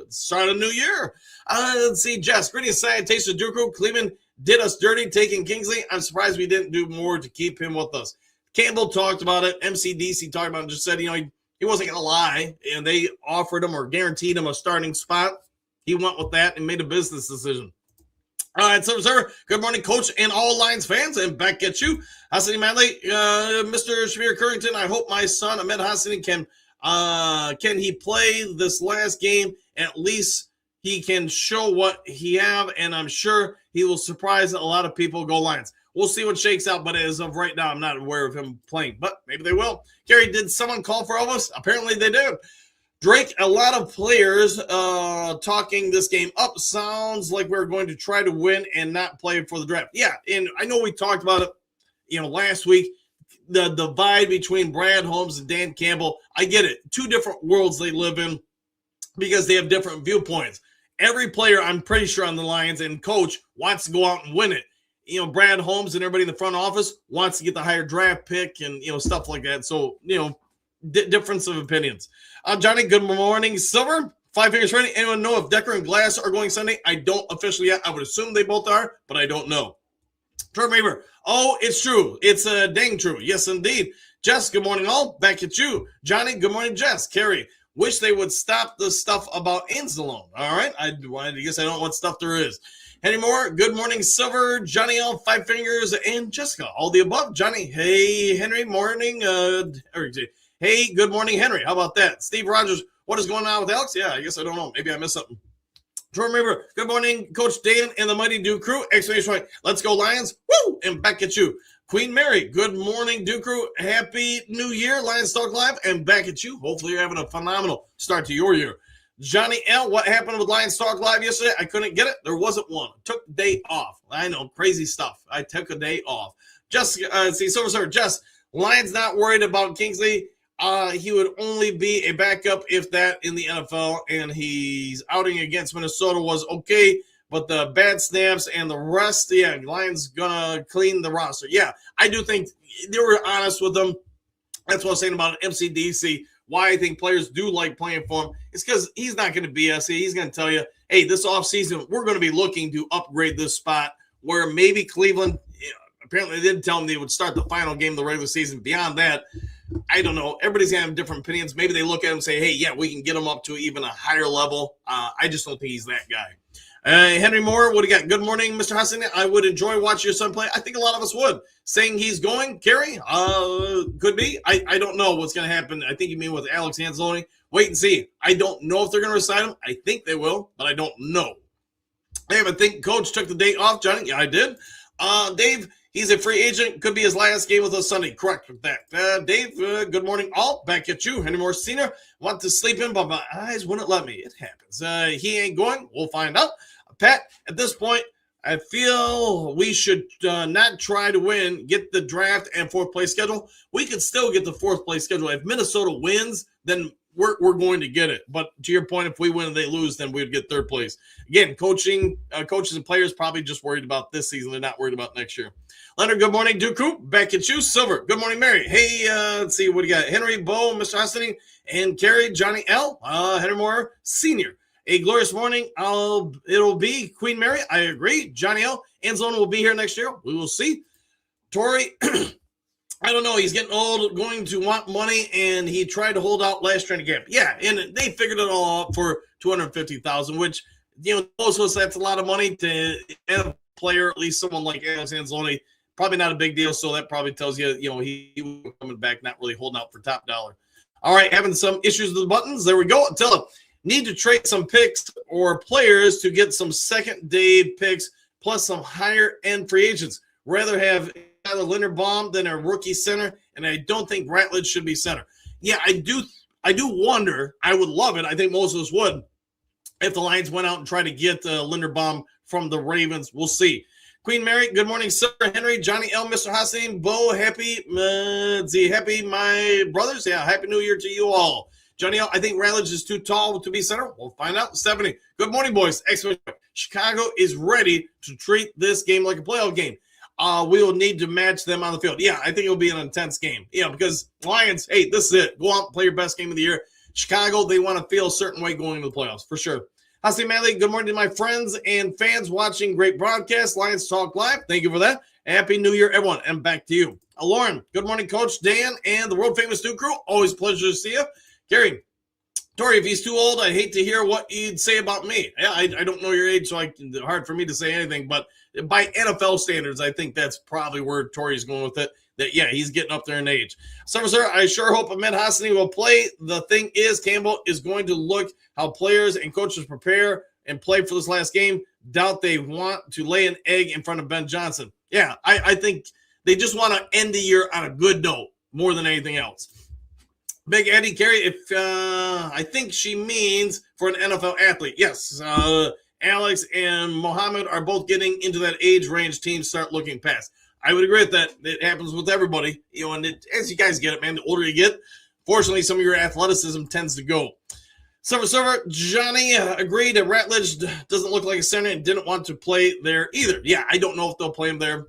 Start a new year. Let's see, Jess. Greetings, salutations, Duke. Cleveland did us dirty taking Kingsley. I'm surprised we didn't do more to keep him with us. Campbell talked about it. MCDC talked about it. Just said, he wasn't going to lie. And they offered him or guaranteed him a starting spot. He went with that and made a business decision. All right, sir. Good morning, Coach, and all Lions fans. And back at you, Hassani Manley, Mr. Shamir Currington. I hope my son Ahmed Hassani can he play this last game? At least he can show what he have, and I'm sure he will surprise a lot of people. Go Lions. We'll see what shakes out, but as of right now, I'm not aware of him playing, but maybe they will. Gary, did someone call for Elvis? Apparently they did. Drake, a lot of players talking this game up. Sounds like we're going to try to win and not play for the draft. Yeah, and I know we talked about it, last week. The divide between Brad Holmes and Dan Campbell. I get it. 2 different worlds they live in because they have different viewpoints. Every player, I'm pretty sure, on the Lions and coach wants to go out and win it. Brad Holmes and everybody in the front office wants to get the higher draft pick and, stuff like that. So, difference of opinions. Johnny, good morning. Silver, 5 fingers ready. Anyone know if Decker and Glass are going Sunday? I don't officially yet. I would assume they both are, but I don't know. Trevor Maber, oh, it's true. It's dang true. Yes, indeed. Jess, good morning all. Back at you. Johnny, good morning, Jess. Carrie, wish they would stop the stuff about Anzalone. All right. I guess I don't know what stuff there is. Anymore. Good morning, Silver, Johnny L, 5 fingers, and Jessica. All the above. Johnny, hey, Henry, morning. Hey, good morning, Henry. How about that? Steve Rogers, what is going on with Alex? Yeah, I guess I don't know. Maybe I missed something. Remember, good morning, Coach Dan and the Mighty Duke crew. Exclamation point. Let's go, Lions. Woo! And back at you. Queen Mary, good morning, Duke crew. Happy New Year, Lions Talk Live, and back at you. Hopefully you're having a phenomenal start to your year. Johnny L, what happened with Lions Talk Live yesterday? I couldn't get it. There wasn't one. Took the day off. I know, crazy stuff. I took a day off. Just, Silver, Jess, Lions not worried about Kingsley. He would only be a backup if that in the NFL, and he's outing against Minnesota was okay, but the bad snaps and the rest, yeah, Lions gonna clean the roster. Yeah, I do think they were honest with them. That's what I was saying about MCDC. Why I think players do like playing for him. It's because he's not going to BS you. He's going to tell you, hey, this offseason, we're going to be looking to upgrade this spot where maybe Cleveland, apparently they didn't tell him they would start the final game of the regular season. Beyond that, I don't know. Everybody's going to have different opinions. Maybe they look at him and say, hey, yeah, we can get him up to even a higher level. I just don't think he's that guy. Henry Moore, what do you got? Good morning, Mr. Hassan. I would enjoy watching your son play. I think a lot of us would. Saying he's going, Kerry? Could be. I don't know what's going to happen. I think you mean with Alex Anzalone. Wait and see. I don't know if they're going to resign him. I think they will, but I don't know. Dave, I think Coach took the day off, Johnny. Yeah, I did. Dave, he's a free agent. Could be his last game with us Sunday. Correct with that. Dave, good morning, all. Back at you. Henry Moore Sr. Want to sleep in, but my eyes wouldn't let me. It happens. He ain't going. We'll find out. Pat, at this point, I feel we should not try to win, get the draft and fourth place schedule. We can still get the fourth place schedule. If Minnesota wins, then we're going to get it. But to your point, if we win and they lose, then we'd get third place. Again, coaches and players probably just worried about this season. They're not worried about next year. Leonard, good morning. Dooku, back at you. Silver, good morning, Mary. Hey, let's see, what do you got? Henry, Bo, Mr. Hostiny, and Kerry, Johnny L, Henry Moore Sr., a glorious morning. It'll be Queen Mary. I agree. Johnny L. Anzalone will be here next year. We will see. Tori, I don't know. He's getting old, going to want money, and he tried to hold out last training camp. Yeah, and they figured it all out for $250,000, which, most of us, that's a lot of money to have a player, at least someone like Alex Anzalone. Probably not a big deal, so that probably tells you, he was coming back, not really holding out for top dollar. All right, having some issues with the buttons. There we go. Tell him. Need to trade some picks or players to get some second-day picks plus some higher-end free agents. Rather have either Linderbaum than a rookie center, and I don't think Ratledge should be center. Yeah, I do wonder. I would love it. I think most of us would if the Lions went out and tried to get Linderbaum from the Ravens. We'll see. Queen Mary, good morning, sir. Henry, Johnny L, Mr. Hassan, Bo, happy my brothers. Yeah, happy New Year to you all. Johnny L, I think Ratledge is too tall to be center. We'll find out. Stephanie, good morning, boys. Excellent. Chicago is ready to treat this game like a playoff game. We will need to match them on the field. Yeah, I think it'll be an intense game. Because Lions, hey, this is it. Go out and play your best game of the year. Chicago, they want to feel a certain way going into the playoffs, for sure. Hassan Malley, good morning to my friends and fans watching. Great broadcast. Lions Talk Live. Thank you for that. Happy New Year, everyone. And back to you. Lauren, good morning, Coach Dan and the world-famous New Crew. Always a pleasure to see you. Gary, Tori, if he's too old, I'd hate to hear what you'd say about me. Yeah, I don't know your age, so it's hard for me to say anything. But by NFL standards, I think that's probably where Tori's going with it. That, yeah, he's getting up there in age. Sir, I sure hope Ahmed Hassani will play. The thing is, Campbell is going to look how players and coaches prepare and play for this last game. Doubt they want to lay an egg in front of Ben Johnson. Yeah, I think they just want to end the year on a good note more than anything else. Big Eddie Carey, I think she means for an NFL athlete. Yes, Alex and Mohammed are both getting into that age range teams start looking past. I would agree with that. It happens with everybody. And as you guys get it, man, the older you get, fortunately, some of your athleticism tends to go. Server, Johnny agreed that Ratledge doesn't look like a center and didn't want to play there either. Yeah, I don't know if they'll play him there.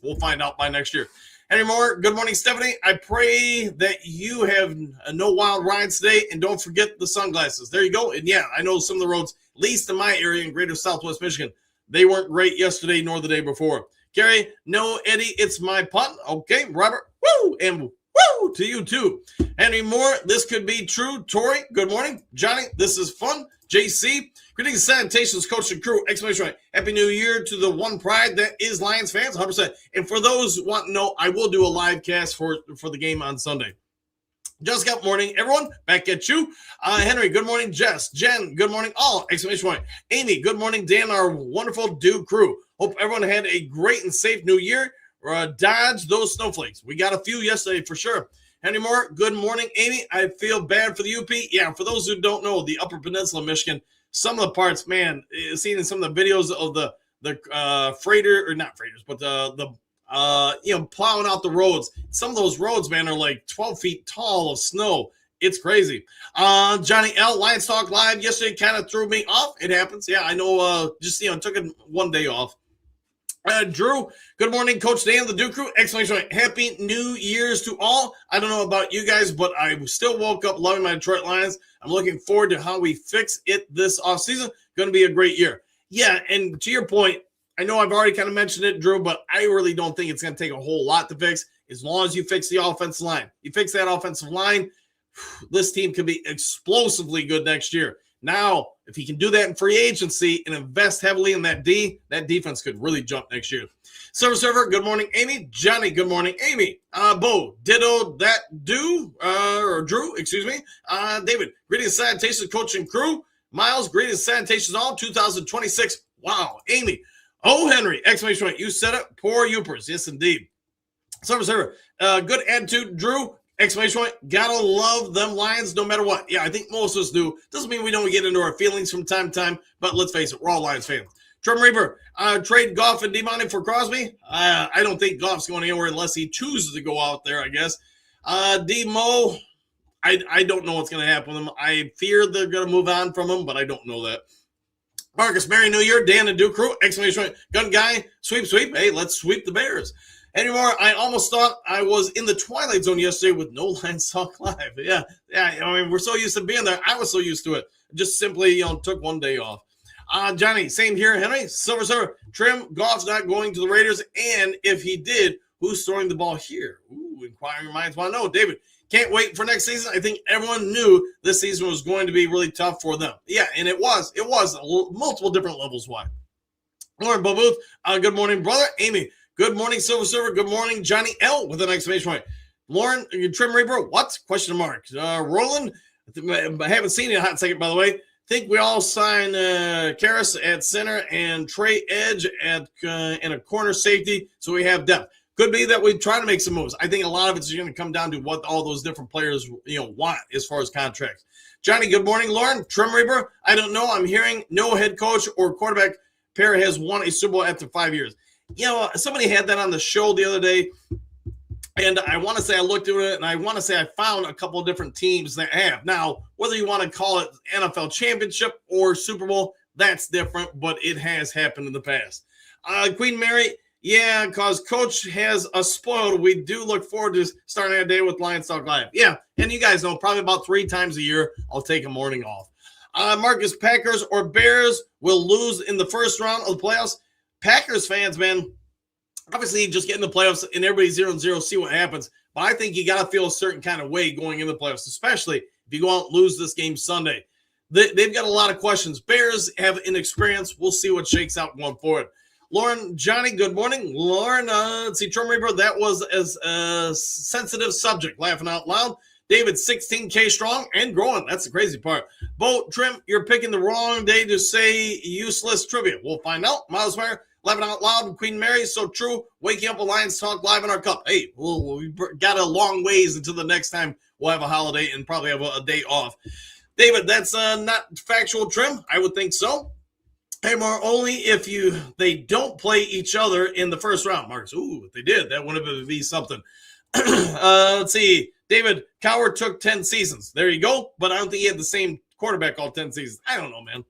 We'll find out by next year. Any more? Good morning, Stephanie. I pray that you have no wild rides today, and don't forget the sunglasses. There you go. And yeah, I know some of the roads, at least in my area in greater Southwest Michigan, they weren't great yesterday nor the day before. Gary, no, Eddie, it's my punt. Okay, Robert, woo, and woo to you too. Henry Moore, this could be true. Tori, good morning. Johnny, this is fun. JC, greetings, Sanitations, coach and crew. Exclamation point. Happy New Year to the one pride that is Lions fans, 100%. And for those who want to know, I will do a live cast for the game on Sunday. Jessica, morning, everyone. Back at you. Henry, good morning. Jess, Jen, good morning. All, exclamation point. Amy, good morning. Dan, our wonderful Duke crew. Hope everyone had a great and safe New Year. Dodge those snowflakes. We got a few yesterday for sure. Any more? Good morning, Amy. I feel bad for the UP. Yeah, for those who don't know, the Upper Peninsula of Michigan, some of the parts, man, seen in some of the videos of the freighter, or not freighters, but plowing out the roads. Some of those roads, man, are like 12 feet tall of snow. It's crazy. Johnny L, Lions Talk Live yesterday kind of threw me off. It happens. Yeah, I know. Took it one day off. Drew, good morning, Coach Dan, the Duke Crew. Excellent. Happy New Year's to all. I don't know about you guys, but I still woke up loving my Detroit Lions. I'm looking forward to how we fix it this offseason. Going to be a great year. Yeah, and to your point, I know I've already kind of mentioned it, Drew, but I really don't think it's going to take a whole lot to fix. as long as you fix the offensive line. You fix that offensive line, this team can be explosively good next year. Now, if he can do that in free agency and invest heavily in that defense could really jump next year. Server, good morning, Amy. Johnny, good morning, Amy. Bo, ditto that Drew, excuse me. David, greetings, salutations, coach and crew. Miles, greetings, salutations, all 2026. Wow, Amy. Oh, Henry, exclamation point. You said it. Poor Youpers. Yes, indeed. Server, good attitude, Drew. Exclamation point. Gotta love them Lions no matter what. Yeah, I think most of us do. Doesn't mean we don't get into our feelings from time to time, but let's face it, we're all Lions fans. Trim Reaper, trade Goff and D-Money for Crosby. I don't think Goff's going anywhere unless he chooses to go out there, I guess. D-Mo, I don't know what's going to happen with him. I fear they're going to move on from him, but I don't know that. Marcus, Merry New Year. Dan and Duke Crew, exclamation point. Gun Guy, sweep. Hey, let's sweep the Bears. Anymore, I almost thought I was in the Twilight Zone yesterday with no Lions Talk Live. Yeah. I mean, we're so used to being there. I was so used to it. Just simply, took one day off. Johnny, same here. Henry, Silver, Trim, Goff's not going to the Raiders. And if he did, who's throwing the ball here? Ooh, inquiring minds want to know. David, can't wait for next season. I think everyone knew this season was going to be really tough for them. Yeah, and it was. It was multiple different levels why. Lauren Bobuth, good morning, brother. Amy, good morning, Silver. Good morning, Johnny L. with an exclamation point. Lauren, Trim Reaper, what? Question mark. Roland, I haven't seen you in a hot second, by the way. Think we all sign Karras at center and Trey Edge at and a corner safety so we have depth. Could be that we try to make some moves. I think a lot of it's going to come down to what all those different players want as far as contracts. Johnny, good morning. Lauren, Trim Reaper, I don't know. I'm hearing no head coach or quarterback pair has won a Super Bowl after 5 years. Somebody had that on the show the other day. And I want to say I looked at it, and I want to say I found a couple of different teams that have. Now, whether you want to call it NFL Championship or Super Bowl, that's different, but it has happened in the past. Queen Mary, yeah, because Coach has us spoiled. We do look forward to starting our day with Lions Talk Live. Yeah, and you guys know, probably about 3 times a year, I'll take a morning off. Marcus, Packers or Bears will lose in the first round of the playoffs. Packers fans, man, obviously, just get in the playoffs and everybody's 0-0, see what happens. But I think you got to feel a certain kind of way going in the playoffs, especially if you go out and lose this game Sunday. They've got a lot of questions. Bears have inexperience. We'll see what shakes out going forward. Lauren, Johnny, good morning. Lauren, let's see, Trim Reaper, that was a sensitive subject, laughing out loud. David, 16K strong and growing. That's the crazy part. Bo, Trim, you're picking the wrong day to say useless trivia. We'll find out. Miles Meyer, laughing out loud. Queen Mary, so true. Waking up Lions Talk Live in our cup. Hey, we got a long ways until the next time we'll have a holiday and probably have a day off. David, that's not factual, Trim. I would think so. Hey, more only if they don't play each other in the first round, Marcus. Ooh, if they did, that would have been something. Let's see. David, Coward took 10 seasons. There you go. But I don't think he had the same quarterback all 10 seasons. I don't know, man.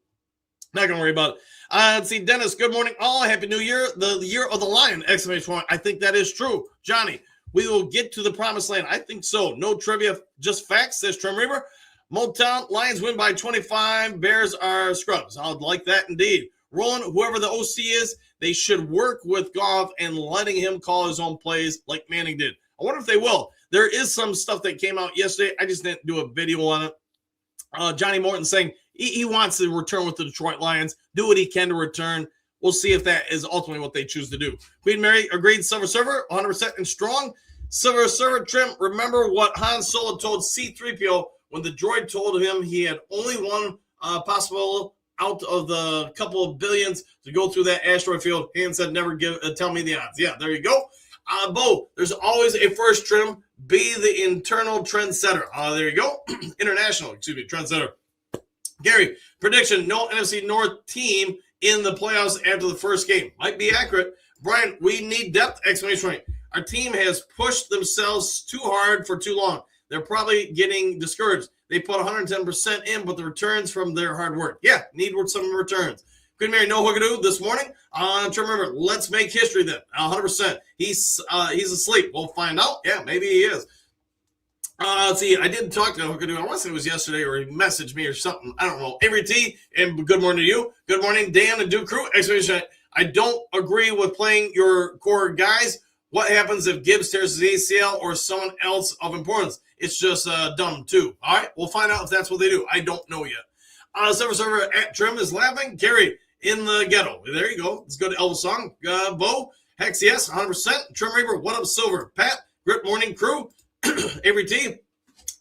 Not going to worry about it. Let's see. Dennis, good morning. All Happy New Year. The year of the Lion, exclamation point. I think that is true. Johnny, we will get to the promised land. I think so. No trivia, just facts, says Trim Reaper. Motown, Lions win by 25. Bears are scrubs. I would like that indeed. Roland, whoever the OC is, they should work with Goff and letting him call his own plays like Manning did. I wonder if they will. There is some stuff that came out yesterday. I just didn't do a video on it. Johnny Morton saying he wants to return with the Detroit Lions, do what he can to return. We'll see if that is ultimately what they choose to do. Queen Mary agreed, Silver Server, 100% and strong. Silver Server, Trim, remember what Han Solo told C-3PO when the droid told him he had only one possible out of the couple of billions to go through that asteroid field. Han said, never tell me the odds. Yeah, there you go. Bo, there's always a first, Trim. Be the internal trendsetter. There you go. Trendsetter. Gary, prediction, no NFC North team in the playoffs after the first game. Might be accurate. Brian, we need depth, exclamation point. Our team has pushed themselves too hard for too long. They're probably getting discouraged. They put 110% in, but the returns from their hard work. Yeah, need some returns. Queen Mary, no hookadoo this morning. Remember, let's make history then. 100%. He's asleep. We'll find out. Yeah, maybe he is. Let's see. I did talk to hookadoo. I want to say it was yesterday, or he messaged me or something. I don't know. Avery T, and good morning to you. Good morning, Dan and Duke Crew. Explanation. I don't agree with playing your core guys. What happens if Gibbs tears his ACL or someone else of importance? It's just dumb, too. All right, we'll find out if that's what they do. I don't know yet. Server at Trim is laughing. Gary in the ghetto. There you go. Let's go to Elvis Song. Bo, Hex, yes, 100%. Trim Reaper, what up, Silver? Pat, Grit Morning Crew, Avery T.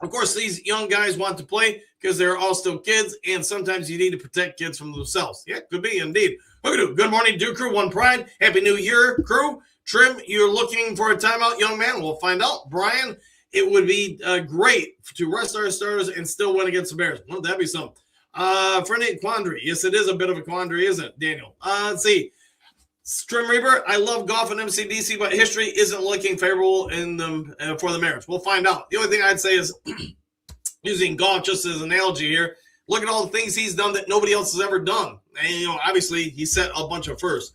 Of course, these young guys want to play because they're all still kids, and sometimes you need to protect kids from themselves. Yeah, could be, indeed. Good morning, Duke Crew, One Pride. Happy New Year, crew. Trim, you're looking for a timeout, young man. We'll find out. Brian, it would be great to rest our starters and still win against the Bears. Wouldn't that be something? Friendly quandary. Yes, it is a bit of a quandary, isn't it, Daniel? Let's see. Trim Reaper, I love golf and MCDC, but history isn't looking favorable in them for the Mariners. We'll find out. The only thing I'd say is using golf just as an analogy here. Look at all the things he's done that nobody else has ever done. And, obviously he set a bunch of firsts.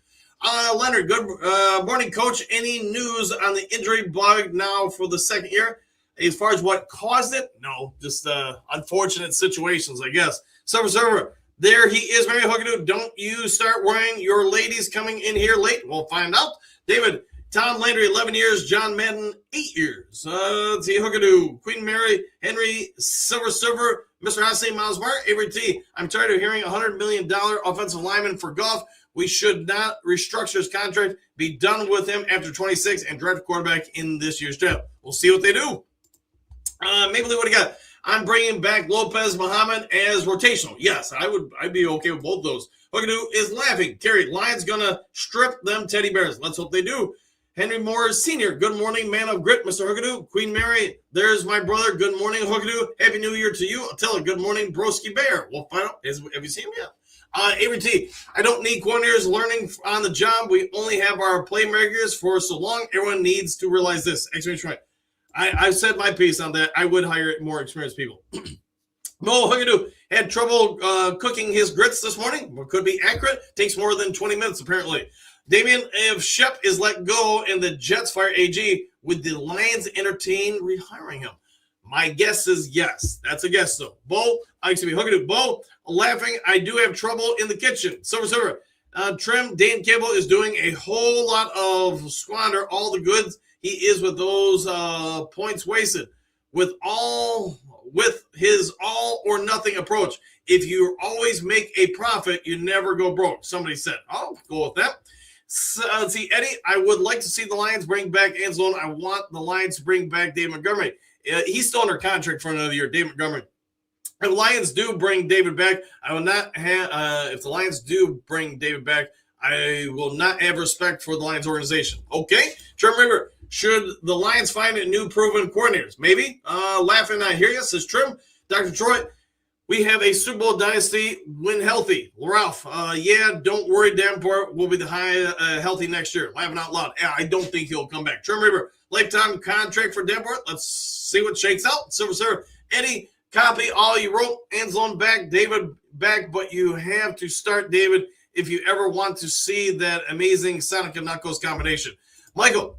Leonard, good morning, Coach. Any news on the injury bug now for the second year? As far as what caused it? No, just unfortunate situations, I guess. Server, there he is, Mary Hookadoo. Don't you start worrying your ladies coming in here late. We'll find out. David, Tom Landry, 11 years. John Madden, 8 years. Let's see, Hookadoo. Queen Mary, Henry, Silver, Mr. Hossein, Miles Mark, Avery T. I'm tired of hearing $100 million offensive lineman for golf. We should not restructure his contract, be done with him after 26, and draft a quarterback in this year's draft. We'll see what they do. Maple Leaf, what do you got? I'm bringing back Lopez Muhammad as rotational. Yes, I'd be okay with both those. Hookadoo is laughing. Terry, Lions gonna strip them teddy bears. Let's hope they do. Henry Moore Sr., good morning, man of grit, Mr. Hookadoo. Queen Mary, there's my brother. Good morning, Hookadoo. Happy New Year to you. Attila, good morning, Broski Bear. We'll find out. Have you seen him yet? Avery T, I don't need coordinators learning on the job. We only have our playmakers for so long. Everyone needs to realize this. Excellent. I've said my piece on that. I would hire more experienced people. Mo Hookadoo had trouble cooking his grits this morning. What could be accurate? Takes more than 20 minutes, apparently. Damien, if Shep is let go and the Jets fire AG, would the Lions entertain rehiring him? My guess is yes. That's a guess, though. Hookadoo. Bo, laughing. I do have trouble in the kitchen. Silver. Trim, Dan Campbell is doing a whole lot of squander all the goods he is with those points wasted. With his all or nothing approach. If you always make a profit, you never go broke. Somebody said. I'll go with that. See, Eddie, I would like to see the Lions bring back Anzalone. I want the Lions to bring back David Montgomery. He's still under contract for another year, David Montgomery. If the Lions do bring David back, I will not have. If the Lions do bring David back, I will not have respect for the Lions organization. Okay, Trim River. Should the Lions find a new proven coordinators? Maybe. Laughing, I hear you, says Trim. Dr. Troy, we have a Super Bowl dynasty when healthy. Ralph, yeah, don't worry, Davenport will be the healthy next year. Laughing out loud. Yeah, I don't think he'll come back. Trim River, lifetime contract for Davenport. Let's see what shakes out. Silver, Eddie, copy all you wrote. Anzalone back, David back, but you have to start David if you ever want to see that amazing Sonic and Knuckles combination. Michael,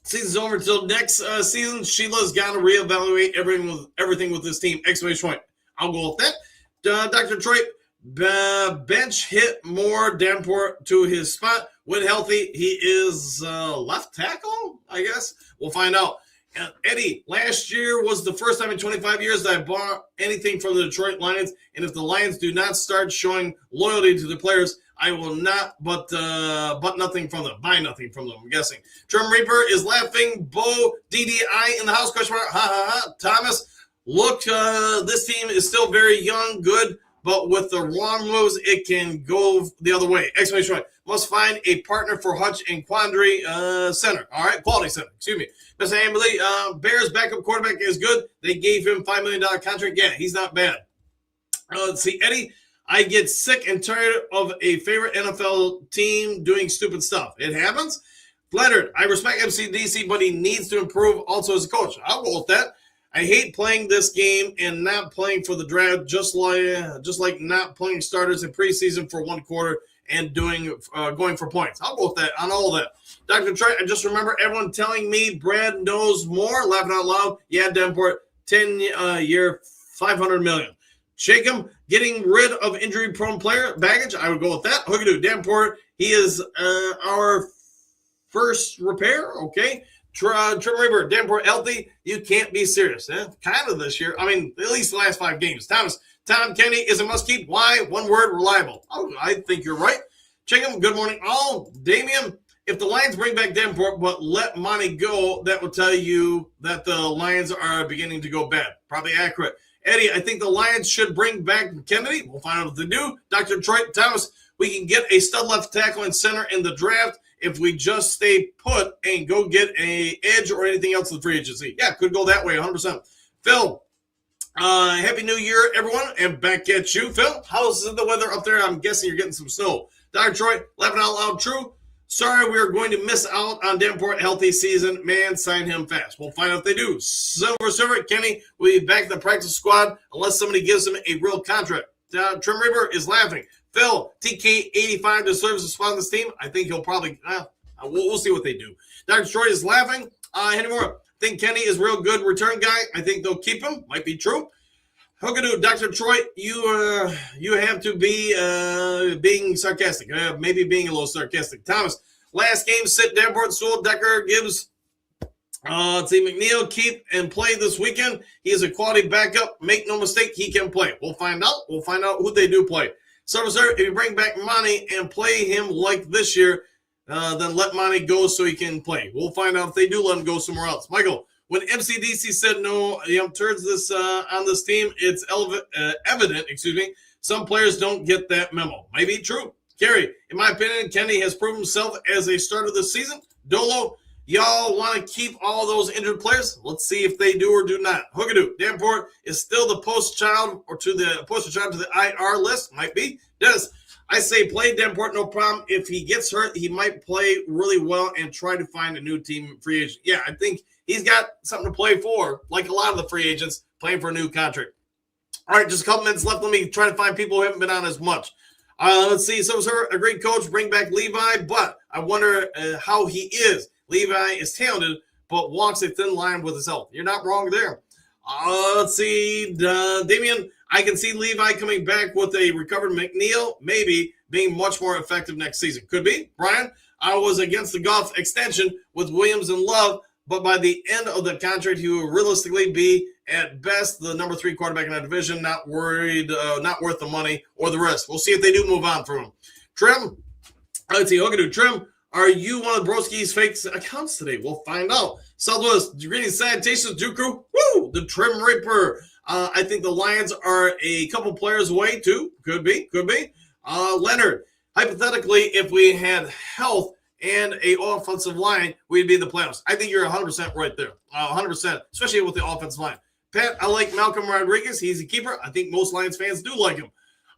season's over until next season. Sheila's got to reevaluate everything with this team. Exclamation point. I'll go with that. Dr. Detroit, bench hit more Davenport to his spot. When healthy, he is left tackle, I guess. We'll find out. Eddie, last year was the first time in 25 years that I bought anything from the Detroit Lions, and if the Lions do not start showing loyalty to the players, I will not but nothing from them. Buy nothing from them, I'm guessing. Trim Reaper is laughing. Bo, DDI in the house, question mark. Ha, ha, ha. Thomas, look, this team is still very young, good, but with the wrong moves, it can go the other way. Exclamation point. Must find a partner for Hutch and Quandary center. All right, quality center. Excuse me. Mr. Amberley, Bears backup quarterback is good. They gave him $5 million contract. Yeah, he's not bad. Let's see, Eddie. I get sick and tired of a favorite NFL team doing stupid stuff. It happens. Leonard, I respect MCDC, but he needs to improve also as a coach. I'll go with that. I hate playing this game and not playing for the draft, just like not playing starters in preseason for one quarter and going for points. I'll go with that on all of that. Dr. Trey, I just remember everyone telling me Brad knows more, laughing out loud. Yeah, Davenport, 10-year, $500 million. Shake him, getting rid of injury-prone player baggage. I would go with that. Hookadoo, Davenport, he is our first repair. Okay. Trim Reaper, Davenport healthy. You can't be serious. Kind of this year. I mean, at least the last 5 games. Tom Kenny is a must keep. Why? One word, reliable. Oh, I think you're right. Chingham, good morning all. Damian, if the Lions bring back Davenport but let Monty go, that will tell you that the Lions are beginning to go bad. Probably accurate. Eddie, I think the Lions should bring back Kennedy. We'll find out if they do. Dr. Detroit, Thomas, we can get a stud left tackle and center in the draft if we just stay put and go get a edge or anything else in the free agency. Yeah, could go that way, 100%. Phil, Happy New Year, everyone, and back at you. Phil, how's the weather up there? I'm guessing you're getting some snow. Dr. Troy, laughing out loud, true. Sorry, we are going to miss out on Davenport healthy season. Man, sign him fast. We'll find out if they do. Silver, Kenny will be back in the practice squad unless somebody gives him a real contract. Trim Reaper is laughing. Phil, TK85 deserves a spot on this team. I think he'll probably, we'll see what they do. Dr. Troy is laughing. Any more? I think Kenny is a real good return guy. I think they'll keep him. Might be true. Hookadoo, Dr. Troy, you have to be being sarcastic. Maybe being a little sarcastic. Thomas, last game, sit Davenport, Sewell, Decker, Gibbs. Let's see, McNeil, keep and play this weekend. He is a quality backup. Make no mistake, he can play. We'll find out. We'll find out who they do play. Sir, if you bring back Monty and play him like this year, then let Monty go so he can play. We'll find out if they do let him go somewhere else. Michael, when MCDC said no, towards this on this team, it's evident, some players don't get that memo. Might be true. Kerry, in my opinion, Kenny has proven himself as a starter this season. Dolo, y'all want to keep all those injured players? Let's see if they do or do not. Hookadoo, Davenport is still the poster child to the IR list. Might be. Dennis, I say play Davenport, no problem. If he gets hurt, he might play really well and try to find a new team free agent. Yeah, I think he's got something to play for, like a lot of the free agents playing for a new contract. All right, just a couple minutes left. Let me try to find people who haven't been on as much. Let's see. So, sir, a great coach, bring back Levi, but I wonder how he is. Levi is talented, but walks a thin line with his health. You're not wrong there. Let's see. Damian, I can see Levi coming back with a recovered McNeil, maybe being much more effective next season. Could be. Brian, I was against the golf extension with Williams and Love, but by the end of the contract, he will realistically be at best the number 3 quarterback in that division. Not worried, not worth the money or the risk. We'll see if they do move on from him. Trim, let's see. Okay, Trim, are you one of Broski's fake accounts today? We'll find out. Southwest, greetings, salutations, Duke Crew. Woo, the Trim Reaper. I think the Lions are a couple players away too. Could be. Leonard, hypothetically, if we had health and a offensive line, we'd be in the playoffs. I think you're 100% right there. 100%, especially with the offensive line. Pat, I like Malcolm Rodriguez. He's a keeper. I think most Lions fans do like him.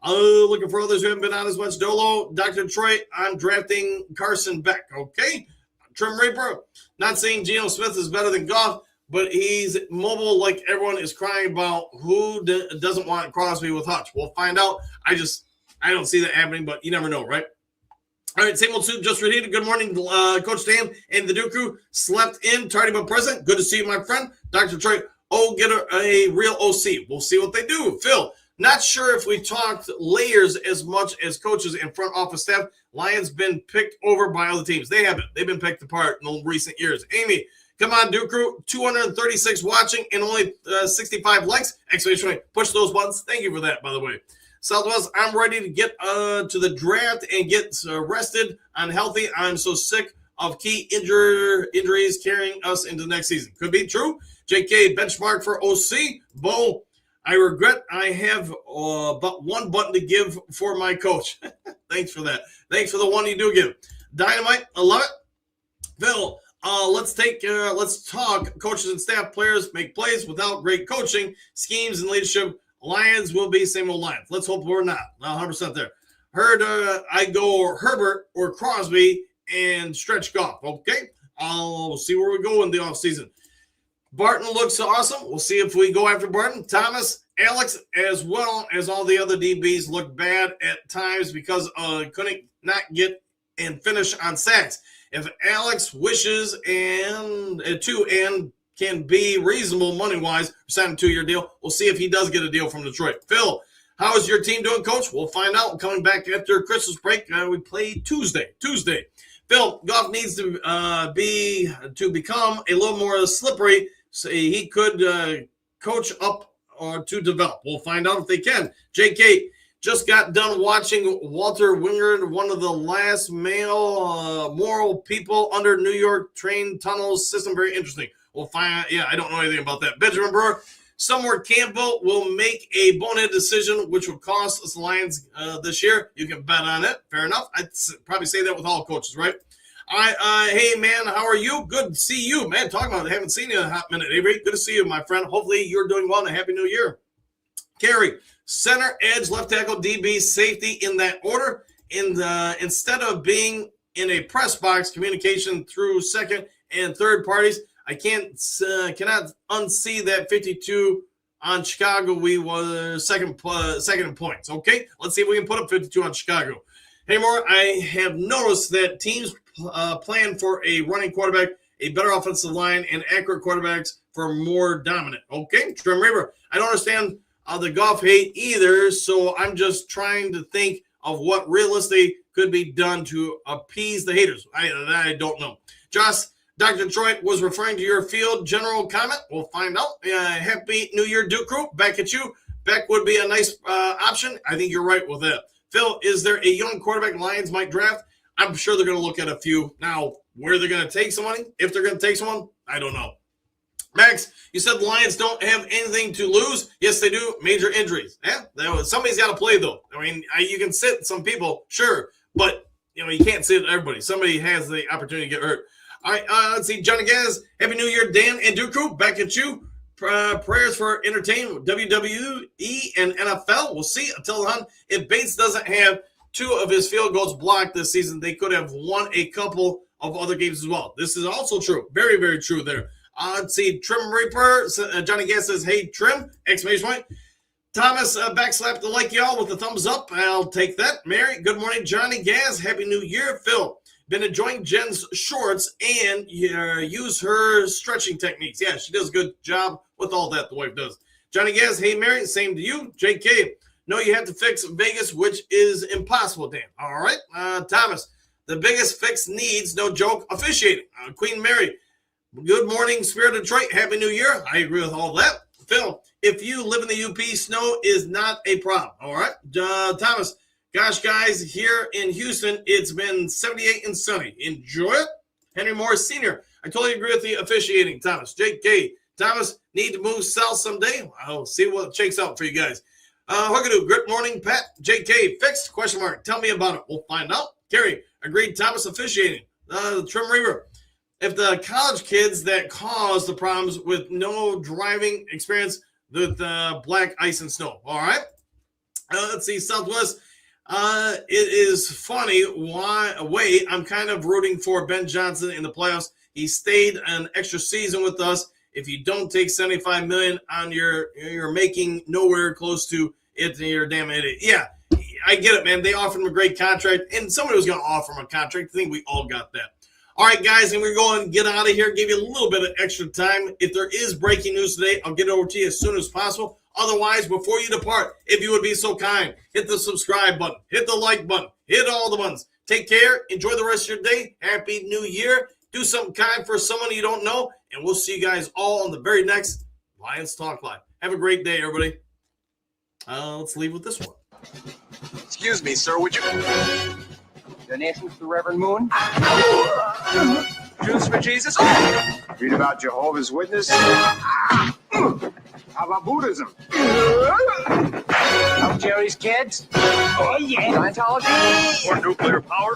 Looking for others who haven't been on as much. Dolo, Dr. Detroit, I'm drafting Carson Beck. Okay. Trim Reaper, not saying Geno Smith is better than Goff, but he's mobile like everyone is crying about. Who doesn't want Crosby with Hutch? We'll find out. I don't see that happening, but you never know, right? All right, same old soup, just reheated. Good morning, Coach Dan and the Duke Crew. Slept in, tardy but present. Good to see you, my friend. Dr. Detroit, get a real OC. We'll see what they do. Phil, not sure if we talked layers as much as coaches and front office staff. Lions been picked over by other teams. They haven't. They've been picked apart in recent years. Amy, come on, Duke Crew. 236 watching and only 65 likes. Exclamation! Push those buttons. Thank you for that, by the way. Southwest, I'm ready to get to the draft and get rested. I'm healthy. I'm so sick of key injuries carrying us into the next season. Could be true. JK, benchmark for OC. Bo, I regret I have but one button to give for my coach. Thanks for that. Thanks for the one you do give. Dynamite, I love it. Phil, let's talk coaches and staff. Players make plays without great coaching, schemes, and leadership. Lions will be same old Lions. Let's hope we're not. 100% there. Heard I go Herbert or Crosby and stretch Goff. Okay, I'll see where we go in the offseason. Barton looks awesome. We'll see if we go after Barton. Thomas, Alex, as well as all the other DBs look bad at times because couldn't not get and finish on sacks. If Alex wishes and can be reasonable money-wise, sign a 2-year deal. We'll see if he does get a deal from Detroit. Phil, How is your team doing, Coach? We'll find out. Coming back after Christmas break, we play Tuesday. Phil, golf needs to become a little more slippery so he could coach up or to develop. We'll find out if they can. JK, just got done watching Walter Wingard, one of the last male moral people under New York train tunnels system. Very interesting. We'll find out. Yeah, I don't know anything about that. Benjamin Brewer, somewhere Campbell will make a bonehead decision, which will cost us the Lions this year. You can bet on it. Fair enough. I'd probably say that with all coaches, right? Hey, man, how are you? Good to see you, man. Talking about it. Haven't seen you in a hot minute, Avery. Good to see you, my friend. Hopefully you're doing well and a happy new year. Carrie, center, edge, left tackle, DB, safety in that order. Instead of being in a press box, communication through second and third parties. I cannot unsee that 52 on Chicago. We were second in points. Okay, let's see if we can put up 52 on Chicago. Hey, Moore, I have noticed that teams plan for a running quarterback, a better offensive line, and accurate quarterbacks for more dominant. Okay, Trim Reaver, I don't understand the golf hate either, so I'm just trying to think of what realistically could be done to appease the haters. I don't know. Josh, Dr. Detroit was referring to your field general comment. We'll find out. Happy New Year, Duke Crew. Back at you. Beck would be a nice option. I think you're right with that. Phil, is there a young quarterback Lions might draft? I'm sure they're going to look at a few. Now, where they're going to take somebody, if they're going to take someone, I don't know. Max, you said the Lions don't have anything to lose. Yes, they do. Major injuries. Yeah, somebody's got to play, though. I mean, you can sit some people, sure, but you can't sit everybody. Somebody has the opportunity to get hurt. All right, let's see. Johnny Gaz, Happy New Year, Dan and Duke Crew. Back at you. Prayers for entertainment, WWE and NFL. We'll see. Until then, if Bates doesn't have 2 of his field goals blocked this season, they could have won a couple of other games as well. This is also true. Very, very true there. Let's see. Trim Reaper. Johnny Gaz says, hey, Trim, exclamation point. Thomas backslapped the like y'all with a thumbs up. I'll take that. Mary, good morning. Johnny Gaz, Happy New Year. Phil, been enjoying Jen's shorts and use her stretching techniques. Yeah, she does a good job with all that, the wife does. Johnny Gaz, hey, Mary, same to you. JK, no, you have to fix Vegas, which is impossible, Dan. All right. Thomas, the biggest fix needs, no joke, officiating. Queen Mary, good morning, Spirit of Detroit. Happy New Year. I agree with all that. Phil, if you live in the UP, snow is not a problem. All right. Thomas, gosh, guys, here in Houston, it's been 78 and sunny. Enjoy it. Henry Morris Sr., I totally agree with the officiating, Thomas. JK, Thomas, need to move south someday. I'll see what shakes out for you guys. Hookadoo, good morning, Pat. JK, fixed, question mark. Tell me about it. We'll find out. Kerry, agreed, Thomas officiating. Trim Reaver, if the college kids that cause the problems with no driving experience with black ice and snow. All right. Let's see, Southwest. It is funny way I'm kind of rooting for Ben Johnson in the playoffs. He stayed an extra season with us. If you don't take $75 million on you're making nowhere close to it. You're a damn idiot. Yeah, I get it, man. They offered him a great contract, and somebody was going to offer him a contract. I think we all got that. All right, guys, and we're going to get out of here. Give you a little bit of extra time. If there is breaking news today, I'll get it over to you as soon as possible. Otherwise, before you depart, if you would be so kind, hit the subscribe button, hit the like button, hit all the buttons. Take care. Enjoy the rest of your day. Happy New Year. Do something kind for someone you don't know, and we'll see you guys all on the very next Lions Talk Live. Have a great day, everybody. Let's leave with this one. Excuse me, sir, would you... Donations to Reverend Moon? Jews for Jesus? Read about Jehovah's Witness? How about Buddhism? Help Jerry's kids? Oh, yeah. Scientology? Or nuclear power?